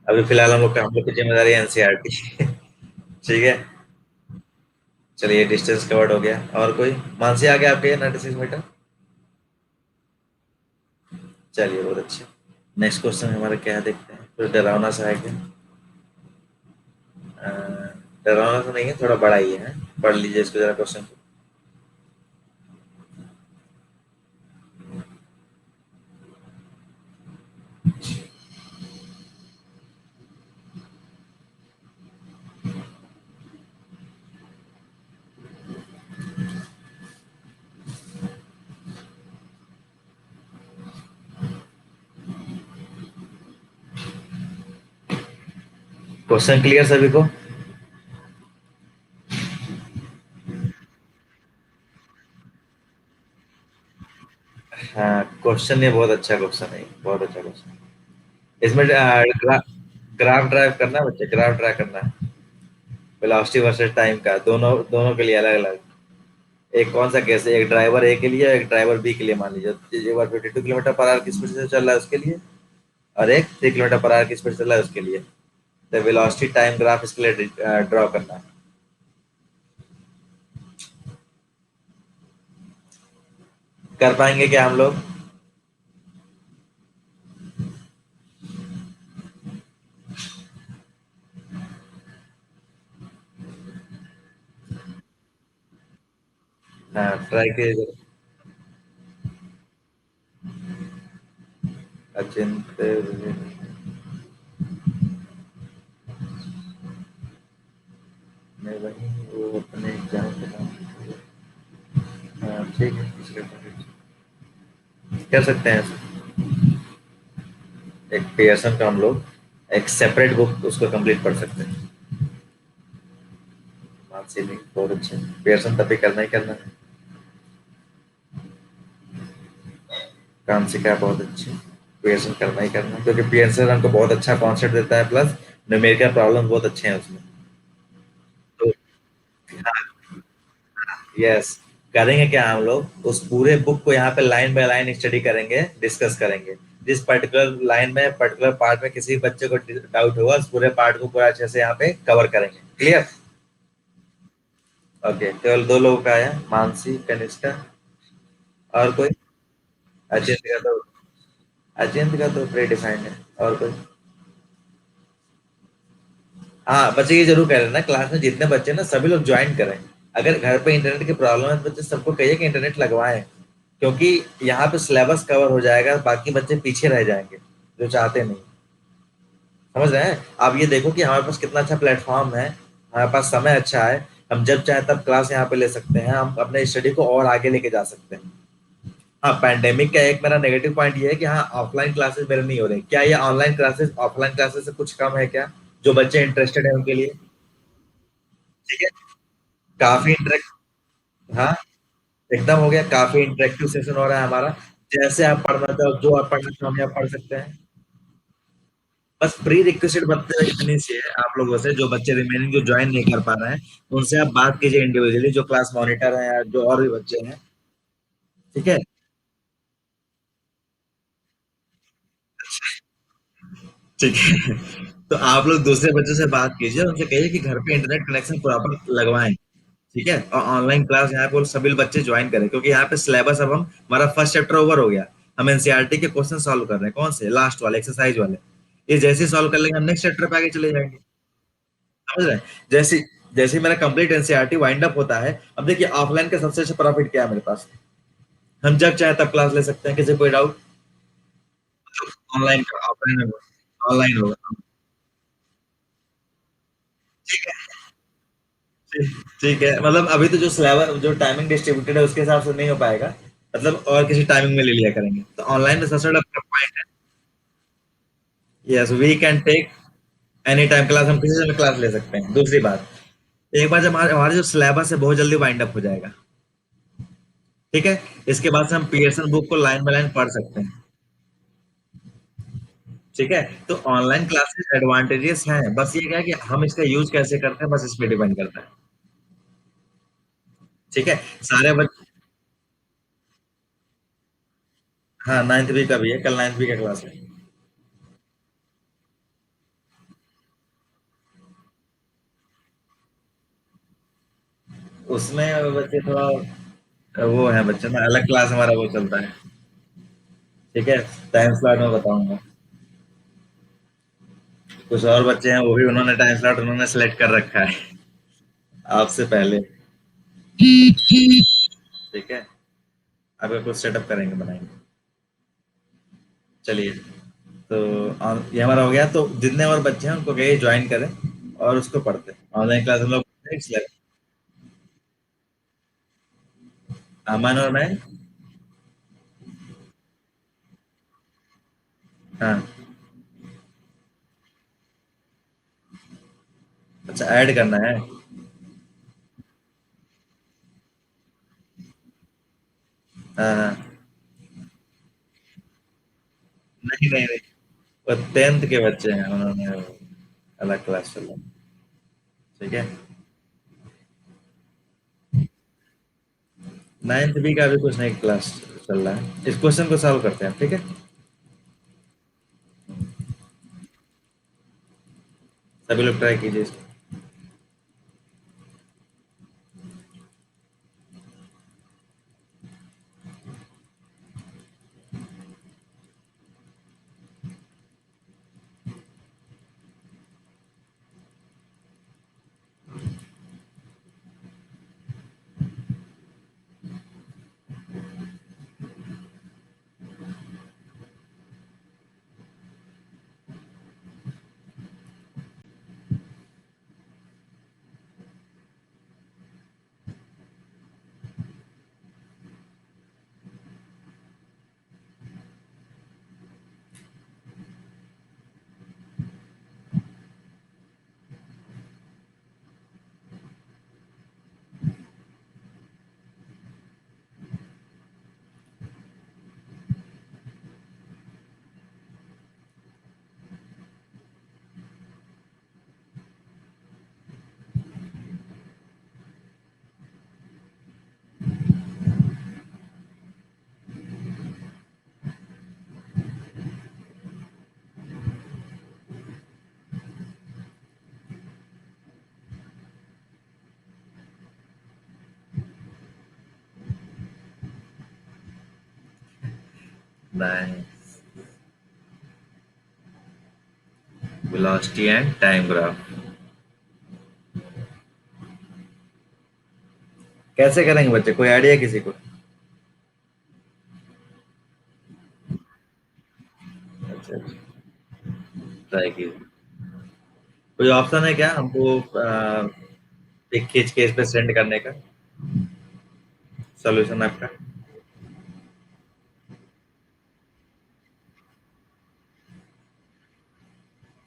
अभी फिलहाल हम लोग की जिम्मेदारी एनसीईआरटी। ठीक है, चलिए डिस्टेंस कवर्ड हो गया। और कोई, मानसी आ गया आपके 96 मीटर। चलिए बहुत अच्छे। नेक्स्ट क्वेश्चन हमारा क्या है देखते हैं, कुछ डरावना सा है क्या? अ, डरावना तो नहीं है, थोड़ा बड़ा ही है, पढ़ लीजिए इसको जरा क्वेश्चन। क्वेश्चन क्लियर सभी को? हाँ क्वेश्चन, ये बहुत अच्छा क्वेश्चन है, बहुत अच्छा क्वेश्चन। इसमें ग्राफ ड्राइव करना है बच्चे, ग्राफ ड्राइव करना है, वेलोसिटी वर्सेस टाइम का, दोनों दोनों के लिए अलग अलग। एक कौन सा केस है, एक ड्राइवर ए के लिए एक ड्राइवर बी के लिए, मान लीजिए एक बार 52 किलोमीटर पर आवर की स्पीड से चल रहा है उसके लिए, और एक 3 किलोमीटर पर आवर की स्पीड से चल रहा है उसके लिए। तो वेलोसिटी टाइम ग्राफ इसके लिए ड्रॉ करना है। कर पाएंगे क्या हम लोग? हाँ ट्राई कीजिए। अचिंत्य, मैं वही, वो अपने एग्जाम के नाम। हाँ ठीक है, कर सकते हैं। एक पियर्सन का हम लोग एक सेपरेट बुक उसको कंप्लीट पढ़ सकते हैं। मानसी ने बहुत अच्छे, पियर्सन तभी करना ही करना है। काम सीखा बहुत अच्छे, पियर्सन करना ही करना है, क्योंकि पियर्सन हमको बहुत अच्छा कॉन्सेप्ट देता है, प्लस न्यूमेरिकल प्रॉब्लम बहुत अच्छे हैं उसमें। तो यस, करेंगे क्या हम लोग, उस पूरे बुक को यहाँ पे लाइन बाय लाइन स्टडी करेंगे, डिस्कस करेंगे। जिस पर्टिकुलर लाइन में, पर्टिकुलर पार्ट में किसी बच्चे को डाउट होगा, उस पूरे पार्ट को पूरा अच्छे से यहाँ पे कवर करेंगे। क्लियर? ओके, केवल 2 लोगों का आया, मानसी कनिष्का, और कोई? अचिंत का तो, अचिंत का तो प्री डिफाइंड है। और कोई? हाँ बच्चे ये जरूर कह रहे हैं ना, क्लास में जितने बच्चे ना सभी लोग ज्वाइन करें। अगर घर पे इंटरनेट की प्रॉब्लम है तो बच्चे सबको कहिए कि इंटरनेट लगवाएं, क्योंकि यहाँ पे सिलेबस कवर हो जाएगा, बाकी बच्चे पीछे रह जाएंगे जो चाहते नहीं। समझ रहे हैं? आप ये देखो कि हमारे पास कितना अच्छा प्लेटफॉर्म है, हमारे पास समय अच्छा है, हम जब चाहे तब क्लास यहाँ पे ले सकते हैं, हम अपने स्टडी को और आगे लेके जा सकते हैं। हाँ पैंडेमिक का एक मेरा नेगेटिव पॉइंट ये है कि हाँ ऑफलाइन क्लासेस मेरे नहीं हो रही, क्या ये ऑनलाइन क्लासेस ऑफलाइन क्लासेस से कुछ कम है क्या? जो बच्चे इंटरेस्टेड है उनके लिए। ठीक है, काफी इंटरेक्ट, हाँ एकदम हो गया, काफी इंटरेक्टिव सेशन हो रहा है हमारा। जैसे आप पढ़ना चाहो, जो आप पढ़ना चाहो हम आप पढ़ सकते हैं। बस प्री रिक्वेस्ट बच्चे इतनी सी है आप लोगों से, जो बच्चे रिमेनिंग जो ज्वाइन नहीं कर पा रहे हैं, उनसे आप बात कीजिए इंडिविजुअली, जो क्लास मॉनिटर है या जो और भी बच्चे हैं। ठीक है, ठीक है। तो आप लोग दूसरे बच्चों से बात कीजिए, उनसे कहिए कि घर पे इंटरनेट कनेक्शन प्रॉपर लगवाएं। ठीक है, और ऑनलाइन क्लास यहाँ पे सभी बच्चे ज्वाइन करें, क्योंकि यहाँ पे सिलेबस अब हम हमारा फर्स्ट चैप्टर ओवर हो गया। हम एनसीईआरटी के क्वेश्चन सॉल्व कर रहे हैं, कौन से लास्ट वाले एक्सरसाइज वाले। ये जैसे ही सॉल्व कर लेंगे हम नेक्स्ट चैप्टर पे आगे चले जाएंगे। समझ रहे हैं? जैसे जैसे ही मेरा कंप्लीट एनसीईआरटी वाइंड अप होता है, अब देखिए ऑफलाइन का सबसे अच्छा प्रॉफिट क्या है मेरे पास, हम जब चाहे तब क्लास ले सकते हैं, किसी कोई डाउट। ऑनलाइन का ऑफलाइन होगा, ऑनलाइन होगा। ठीक है। ठीक है, मतलब अभी तो जो सिलेबस जो टाइमिंग डिस्ट्रीब्यूटेड है उसके हिसाब से नहीं हो पाएगा, मतलब और किसी टाइमिंग में ले लिया करेंगे, तो ऑनलाइन में सबसे बड़ा पॉइंट है। Yes, we can take any time class, हम किसी समय क्लास ले सकते हैं। दूसरी बात, एक बार जब हमारे हमारे जो सिलेबस है बहुत जल्दी वाइंड अप हो जाएगा। ठीक है, इसके बाद से हम पियर्सन बुक को लाइन बाय लाइन पढ़ सकते हैं। ठीक है, तो ऑनलाइन क्लासेस एडवांटेजेस हैं, बस ये क्या है कि हम इसका यूज कैसे करते हैं, बस इस पे डिपेंड करता है। ठीक है, सारे बच्चे। हाँ, 9th बी का भी है, कल 9th बी का क्लास है। उसमें बच्चे थोड़ा वो है, बच्चे ना अलग क्लास हमारा वो चलता है। ठीक है, टाइम स्लॉट में बताऊंगा। कुछ और बच्चे हैं, वो भी उन्होंने टाइम स्लॉट उन्होंने सेलेक्ट कर रखा है आपसे पहले। ठीक है, अगर कुछ सेटअप करेंगे बनाएंगे। चलिए, तो ये हमारा हो गया, तो जितने और बच्चे हैं उनको कहिए ज्वाइन करें और उसको पढ़ते हैं ऑनलाइन क्लास हम लोग। अमन और मैं। हाँ। अच्छा, ऐड करना है। हाँ हाँ। नहीं नहीं नहीं, वो 10th के बच्चे हैं, उन्होंने अलग क्लास चल रहा है। ठीक है, 9th बी का भी कुछ नहीं क्लास चल रहा है, इस क्वेश्चन को सॉल्व करते हैं। ठीक है, सभी लोग ट्राई कीजिए इसको। वेलोसिटी एंड टाइम ग्राफ कैसे करेंगे बच्चे, कोई आइडिया किसी को? अच्छा अच्छा, ट्राई कीजिए। कोई ऑप्शन है क्या हमको एक खींच के इस पे सेंड करने का, सॉल्यूशन आपका?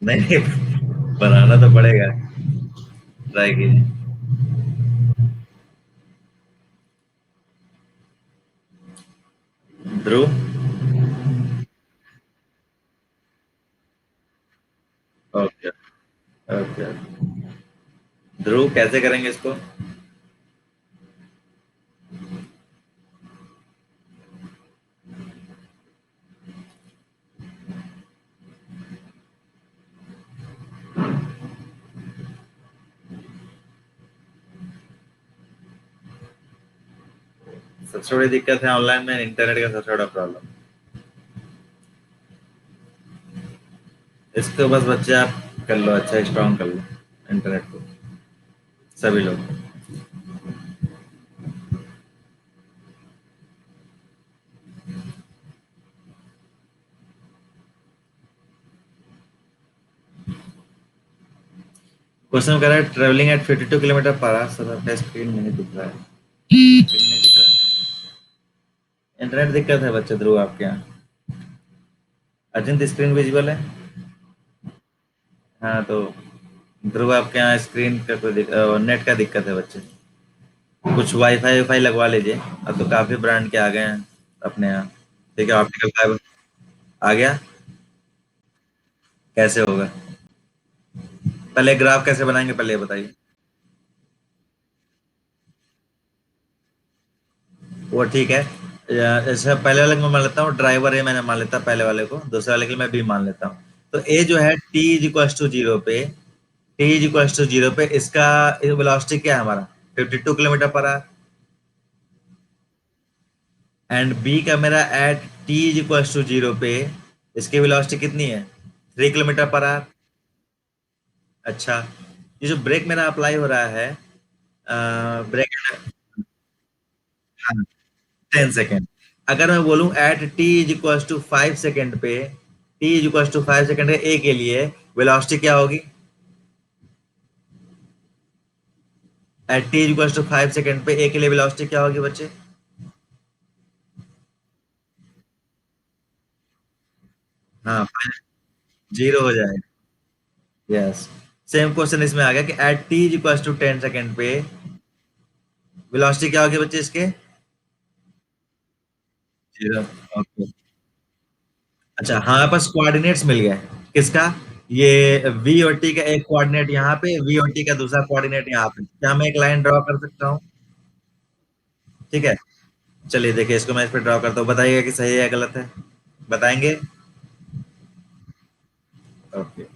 नहीं नहीं, बनाना तो पड़ेगा। ट्राई कीजिए। ध्रुव। Okay okay. ध्रुव कैसे करेंगे इसको? सबसे बड़ी दिक्कत है ऑनलाइन में इंटरनेट का सबसे बड़ा प्रॉब्लम। इसको बस बच्चे आप कर लो, अच्छा स्ट्रॉन्ग कर लो इंटरनेट को, सभी लोग। क्वेश्चन कह रहा है travelling at 52 kilometre per our, sir आपका स्क्रीन नहीं दिख रहा है, स्क्रीन नहीं दिख रहा है। इंटरनेट दिक्कत है बच्चे ध्रुव आपके यहाँ। अचिंत स्क्रीन विजिबल है? हाँ तो ध्रुव आपके यहाँ स्क्रीन का कोई नेट का दिक्कत है बच्चे। कुछ वाईफाई वाईफाई लगवा लीजिए। अब तो काफी ब्रांड के आ गए हैं अपने यहाँ। ठीक है, ऑप्टिकल फाइबर आ गया। कैसे होगा? पहले ग्राफ कैसे बनाएंगे पहले ये बताइए। वो ठीक है। जैसे पहले वाले को मैं मान लेता हूँ ड्राइवर है, मैंने मान लेता पहले वाले को, दूसरे वाले के लिए मैं बी मान लेता हूँ। तो ए जो है T is equal to zero पे, t is equal to zero पे इसका वेलोसिटी क्या है हमारा, 52 kilometre per hour. And B का मेरा at T is equal to zero पे इसकी वेलोसिटी कितनी है, 3 किलोमीटर पर आवर। अच्छा, ये जो ब्रेक मेरा अप्लाई हो रहा है, ब्रेक, हाँ 10 सेकेंड। अगर मैं बोलूं at T is equal to 5 second पे, t is equal to 5 second a के लिए वेलोसिटी क्या होगी, at T is equal to 5 second पे ए के लिए वेलोसिटी क्या होगी बच्चे? हाँ, जीरो हो जाएगा। यस, सेम क्वेश्चन इसमें आ गया कि at T is equal to 10 second पे वेलोसिटी क्या होगी बच्चे इसके? जीरो। ओके। अच्छा, हाँ, हमारे पास कोऑर्डिनेट्स मिल गए। किसका? ये वी और टी का एक कोऑर्डिनेट यहाँ पे, वी और टी का दूसरा कोऑर्डिनेट यहाँ पे, क्या मैं एक लाइन ड्रॉ कर सकता हूँ? ठीक है, चलिए देखिए इसको मैं इस पे ड्रॉ करता हूँ, बताइएगा कि सही है या गलत है, बताएंगे। ओके,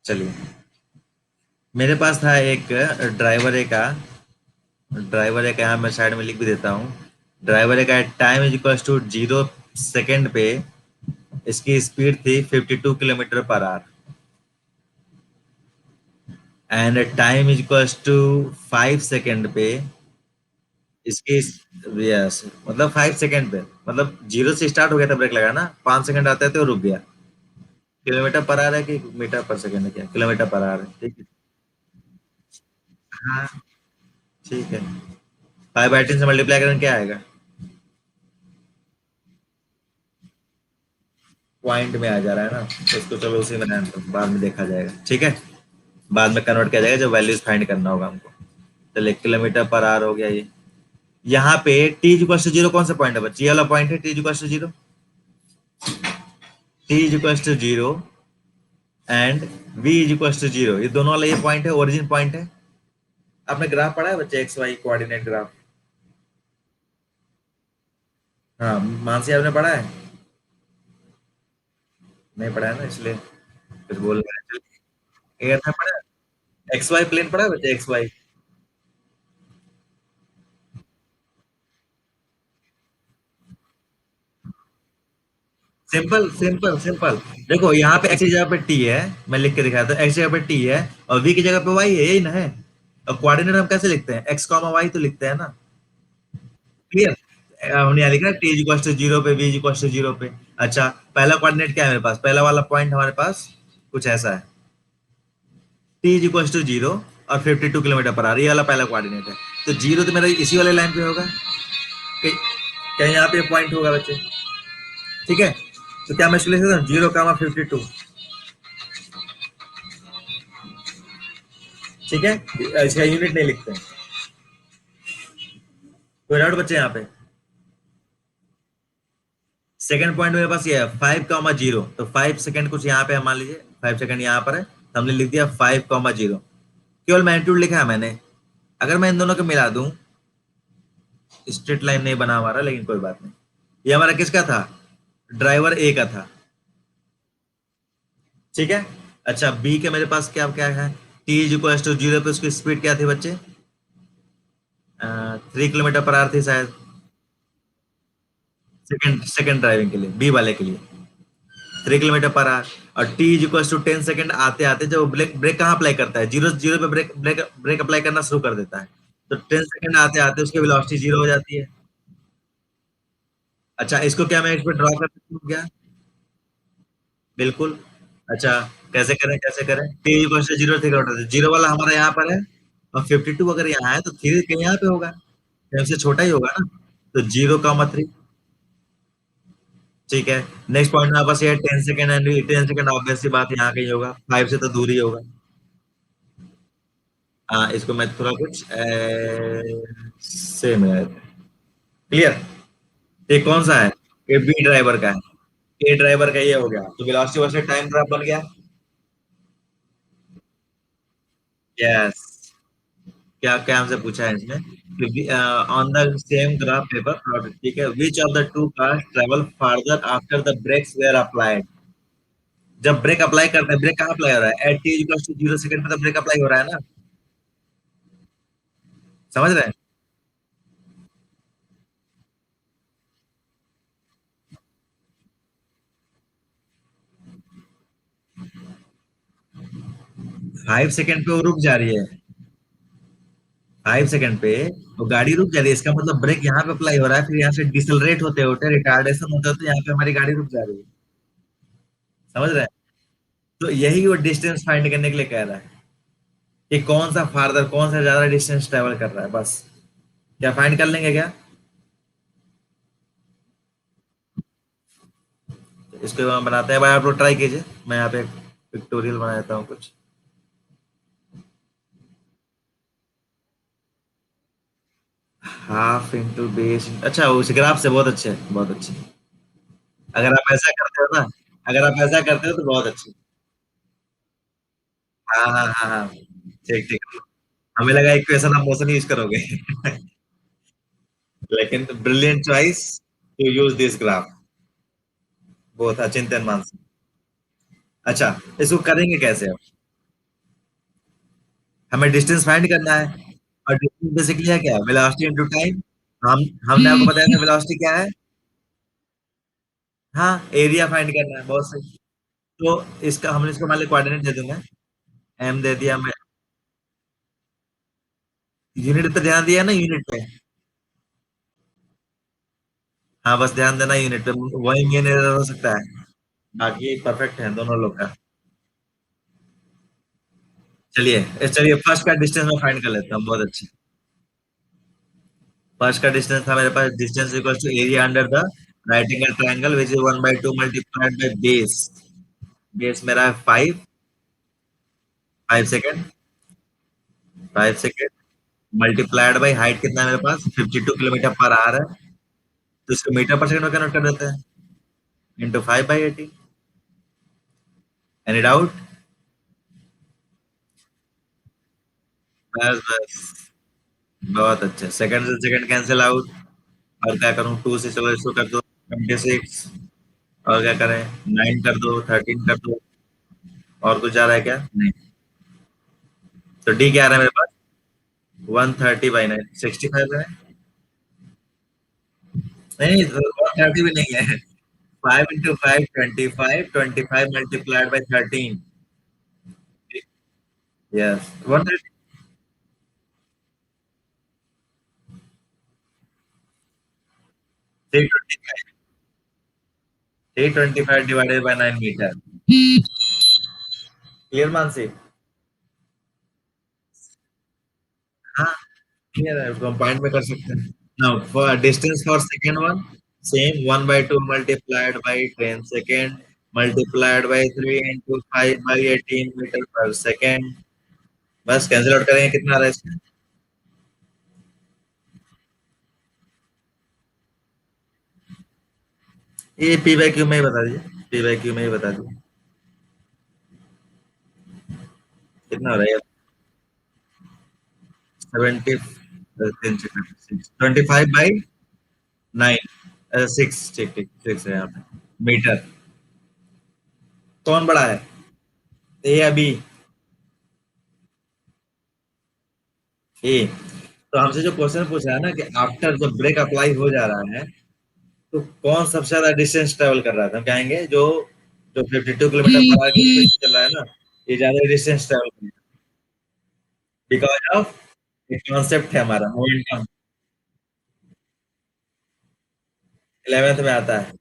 चलिए। मेरे पास था एक ड्राइवर ए का, ड्राइवर ए का यहाँ मैं साइड में लिख भी देता हूँ। ड्राइवर ए का time is equal to 0 second पे इसकी स्पीड थी 52 kilometre per hour, and time is equal to 5 second पे इसकी, यस, मतलब 5 सेकेंड पे, मतलब जीरो से स्टार्ट हो गया था ब्रेक लगा ना, 5 सेकेंड आते थे वो रुक गया। किलोमीटर पर आवर है कि मीटर पर सेकेंड है, क्या किलोमीटर पर आवर है, ठीक है। हाँ, ठीक है। 5/10 से मल्टीप्लाई करें क्या आएगा? पॉइंट में आ जा रहा है ना, तो इसको चलो उसी में रहने दो, बाद में देखा जाएगा, ठीक है। बाद में कन्वर्ट किया जाएगा जब वैल्यूज फाइंड करना होगा हमको। चलिए, किलोमीटर पर आवर हो गया ये। यहाँ पे टी इक्वल टू जीरो कौन सा पॉइंट है बच्चे, ये वाला पॉइंट है T equal to zero. T equal to zero and V equal to zero, ये दोनों वाला ये पॉइंट है, ओरिजिन पॉइंट है। आपने ग्राफ पढ़ा है बच्चे, एक्स वाई कोऑर्डिनेट ग्राफ? हाँ, मानसी आपने पढ़ा है? नहीं पढ़ा है ना, इसलिए कुछ बोल रहे हैं। ये आपने पढ़ा है? एक्स वाई प्लेन पढ़ा है बच्चे, X Y? Simple simple simple. देखो यहाँ पे एक्स की जगह पे टी है, मैं लिख के दिखाया था, एक्स जगह पे टी है और वी की जगह पे वाई है, यही ना है। और कोऑर्डिनेट हम कैसे लिखते हैं, एक्स कॉमा वाई तो लिखते हैं ना। क्लियर? हमने यहाँ लिखा है टी इक्वल टू जीरो पे, वी इक्वल टू जीरो पे। अच्छा, पहला कोऑर्डिनेट क्या है मेरे पास, पहला वाला पॉइंट हमारे पास कुछ ऐसा है, टी इक्वल टू जीरो और 52 किलोमीटर पर आ रही है, वाला पहला कोऑर्डिनेट है। तो जीरो तो मेरा इसी वाले लाइन पे होगा, कहीं कहीं यहाँ पे पॉइंट होगा बच्चे। ठीक है, तो क्या मैं इसको लिख सकता हूँ 0, 52? ठीक है, इसका यूनिट नहीं लिखते हैं। कोई डाउट बच्चे यहाँ पे? सेकंड पॉइंट मेरे पास ये है 5, 0, तो 5 सेकेंड कुछ यहाँ पे है, मान लीजिए 5 सेकेंड यहाँ पर है, तो हमने लिख दिया 5, 0। केवल मैग्नीट्यूड लिखा है मैंने। अगर मैं इन दोनों को मिला दूं, स्ट्रेट लाइन नहीं बना हमारा, लेकिन कोई बात नहीं। ये हमारा किसका था, ड्राइवर ए का था। ठीक है। अच्छा, बी के मेरे पास क्या क्या है, T is equal to zero पे उसकी स्पीड क्या थी बच्चे, 3 किलोमीटर पर आवर थी शायद। सेकंड सेकंड ड्राइविंग के लिए, बी वाले के लिए 3 किलोमीटर पर आवर। और t is equal to 10 second आते आते जब ब्रेक ब्रेक कहाँ अप्लाई करता है, जीरो जीरो पे ब्रेक ब्रेक ब्रेक अप्लाई करना शुरू कर देता है। तो 10 सेकंड आते आते उसकी वेलोसिटी जीरो हो जाती है। अच्छा, इसको क्या मैं इस पे ड्रॉ कर सकता हूँ क्या? बिल्कुल। अच्छा, कैसे करें कैसे करें? T equal to zero, 3 kilometre, zero वाला हमारा यहाँ पर है, और 52 अगर यहाँ है तो थ्री कहीं यहाँ पे होगा, 10 से छोटा ही होगा ना। तो 0, 3। ठीक है। नेक्स्ट पॉइंट में बस ये 10 सेकंड एंड 10 सेकंड, ऑब्वियस सी बात यहाँ कहीं होगा, 5 से तो दूर ही होगा। हाँ, इसको मैं थोड़ा कुछ सेम है। क्लियर? ये कौन सा है? ये बी ड्राइवर का है। ए ड्राइवर का ये हो गया, तो वेलोसिटी वर्सेस टाइम ग्राफ बन गया। यस। क्या क्या हमसे पूछा है इसमें? On the same graph paper plot, ठीक है, which of the two cars travel farther after the brakes were applied. जब ब्रेक अप्लाई करते हैं, ब्रेक कहाँ अप्लाई हो रहा है? At T equal to 0 second पे तो ब्रेक अप्लाई हो रहा है ना। समझ रहे हैं? 5 सेकंड पे वो रुक जा रही है। 5 सेकंड पे वो गाड़ी रुक जा रही है, इसका मतलब ब्रेक यहाँ पे अप्लाई हो रहा है, फिर यहाँ से डिसलरेट होते होते रिटार्डेशन होते होते यहाँ पे हमारी गाड़ी रुक जा रही है। समझ रहे हैं? तो यही वो डिस्टेंस फाइंड करने के लिए कह रहा है कि कौन सा फार्दर, कौन सा ज्यादा डिस्टेंस ट्रेवल कर रहा है, बस। क्या फाइंड कर लेंगे क्या? इसको हम बनाते हैं भाई, आप लोग ट्राई कीजिए, मैं यहाँ पे पिक्टोरियल बना देता हूँ कुछ। हाफ इंटू बेस, अच्छा उस ग्राफ से बहुत अच्छे, बहुत अच्छे। अगर आप ऐसा करते हो ना, अगर आप ऐसा करते हो तो बहुत अच्छे। हाँ हाँ हाँ हाँ, ठीक ठीक। हमें लगा इक्वेशन ऑफ मोशन यूज करोगे। लेकिन brilliant choice to use this graph, बहुत अचिंतन मान से। अच्छा, इसको करेंगे कैसे अब? हमें डिस्टेंस फाइंड करना है, और डिस्टेंस बेसिकली है क्या? Velocity into time. हम हमने आपको बताया था वेलोसिटी क्या है। हाँ, एरिया फाइंड करना है, बहुत सही। तो इसका हमने इसको मान लिया कोऑर्डिनेट दे दूंगा, एम दे दिया मैं। यूनिट पे ध्यान दिया ना, यूनिट पे। हाँ, बस ध्यान देना यूनिट पे, वही मेन एरर हो सकता है, बाकी परफेक्ट है दोनों लोग का। चलिए चलिए, फर्स्ट का डिस्टेंस में फाइंड कर लेता हूँ, बहुत अच्छे। फर्स्ट का डिस्टेंस था मेरे पास, distance equal to area under the right angle triangle which is 1/2 multiplied by base. Base मेरा है 5। 5 second. 5 second multiplied by height कितना है मेरे पास, 52 किलोमीटर पर आवर है। तो इसको मीटर पर सेकंड में कन्वर्ट कर देते हैं, इंटू 5/80। Any doubt? बस बस, बहुत अच्छे। सेकंड से सेकंड कैंसिल आउट, और क्या करूं, 2 से चलो इसको कर दो 26, और क्या करें, 9 कर दो, 13 कर दो। और कुछ जा रहा है क्या? नहीं। तो डी क्या आ रहा है मेरे पास? 130/9, 65 है। नहीं, 130 भी नहीं है। 5 into 5, 25, 25 multiplied by 13। Yes, 130। 325 divided by 9 metre. Clear Mansi? हाँ, क्लियर है, उसको हम पॉइंट में कर सकते हैं। Now for distance for second one, same 1/2 multiplied by 10 second multiplied by 3 into 5/18 metre per second. बस कैंसिल आउट करेंगे, कितना आ रहा है इसमें? ये पी बाई क्यू में ही बता दीजिए, पी बाई क्यू में ही बता दीजिए, कितना हो रहा है? 70, 25/9, 6, ठीक ठीक, 6 है यहाँ पे मीटर। कौन बड़ा है, ए या बी? ए। तो हमसे जो क्वेश्चन पूछा है ना कि आफ्टर जब ब्रेक अप्लाई हो जा रहा है तो कौन सबसे ज्यादा डिस्टेंस ट्रेवल कर रहा था, हम कहेंगे जो जो 52 किलोमीटर पर आवर की स्पीड से चल रहा है ना, ये ज्यादा डिस्टेंस ट्रेवल कर रहा है बिकॉज ऑफ एक कॉन्सेप्ट है हमारा मोमेंटम। 11th में आता है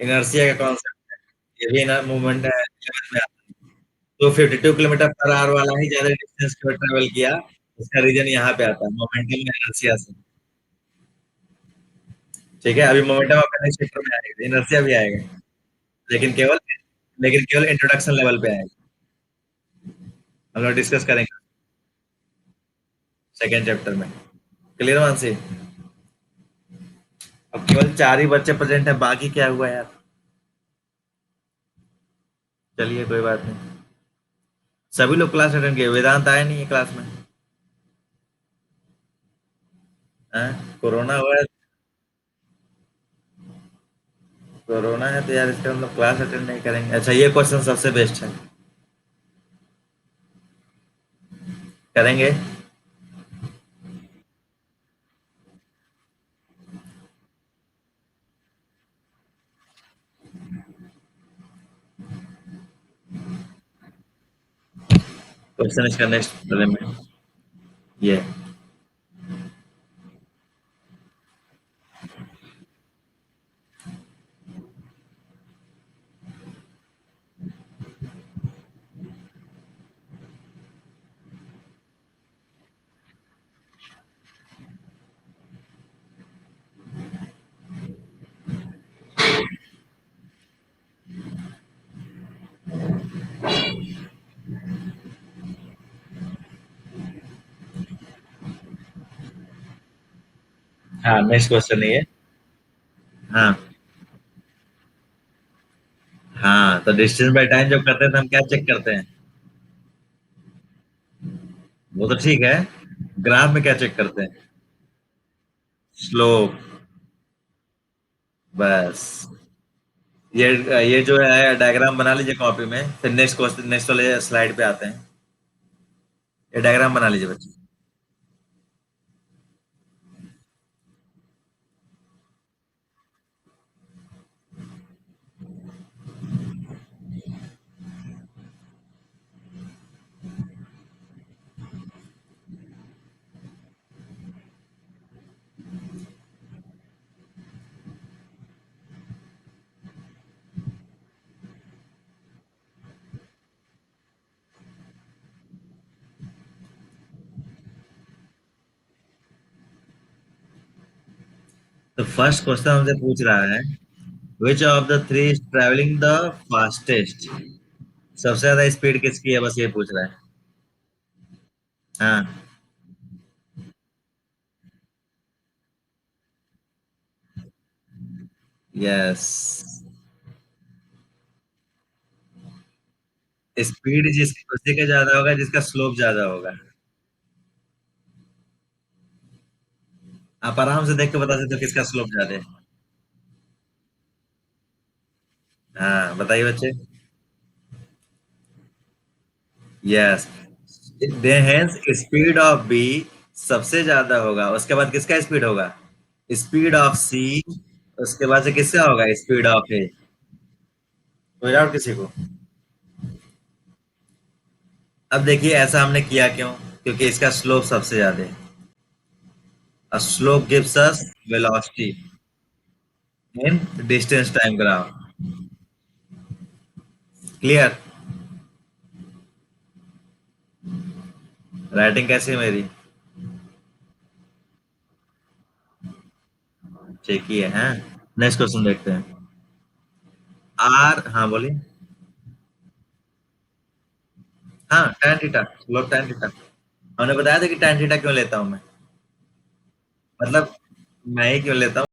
इनर्शिया का कॉन्सेप्ट है, ये भी ना मूवमेंट है 11th में आता है। तो 52 किलोमीटर पर आवर वाला ही ज्यादा डिस्टेंस ट्रेवल किया, उसका रीजन यहाँ पे आता है मोमेंटम इनर्शिया से। ठीक है, अभी मोमेंटम आपका नेक्स्ट चैप्टर में आएगा, इनर्शिया भी आएगा, लेकिन केवल लेकिन केवल इंट्रोडक्शन लेवल पे आएगा, हम लोग डिस्कस करेंगे सेकेंड चैप्टर में। क्लियर मानसी? अब केवल 4 ही बच्चे प्रेजेंट है, बाकी क्या हुआ यार? चलिए कोई बात नहीं, सभी लोग क्लास अटेंड किए, वेदांत आया नहीं है क्लास में। कोरोना हुआ है, कोरोना है तो यार इसका हम लोग क्लास अटेंड नहीं करेंगे। अच्छा ये क्वेश्चन सबसे बेस्ट है, करेंगे? क्वेश्चन इसका नेक्स्ट में ये हाँ नेक्स्ट क्वेश्चन ये। हाँ हाँ, तो डिस्टेंस बाय टाइम जब करते हैं तो हम क्या चेक करते हैं? वो तो ठीक है, ग्राफ में क्या चेक करते हैं? स्लोप। बस ये जो है डायग्राम बना लीजिए कॉपी में, फिर नेक्स्ट क्वेश्चन नेक्स्ट वाले स्लाइड पे आते हैं। ये डायग्राम बना लीजिए बच्चे। तो फर्स्ट क्वेश्चन हमसे पूछ रहा है which of the three is travelling the fastest, सबसे ज्यादा स्पीड किसकी है, बस ये पूछ रहा है। हाँ। यस, स्पीड जिस उसी का ज्यादा होगा जिसका स्लोप ज्यादा होगा। आप आराम से देख के बता सकते हो किसका स्लोप ज्यादा है। हाँ बताइए बच्चे। Yes, hence speed of B सबसे ज्यादा होगा, उसके बाद किसका स्पीड होगा? स्पीड ऑफ सी, उसके बाद से किसका होगा? स्पीड ऑफ ए। कोई डाउट किसी को? अब देखिए ऐसा हमने किया क्यों, क्योंकि इसका स्लोप सबसे ज्यादा है। स्लोप गिव्स अस वेलोसिटी इन distance time graph. Clear? Writing कैसी है मेरी? ठीक ही है, हैं? नेक्स्ट क्वेश्चन देखते हैं। आर, हाँ बोलिए। हाँ tan theta, slope tan theta, हमने बताया था कि tan थीटा क्यों लेता हूँ मैं, मतलब मैं ही क्यों लेता हूँ।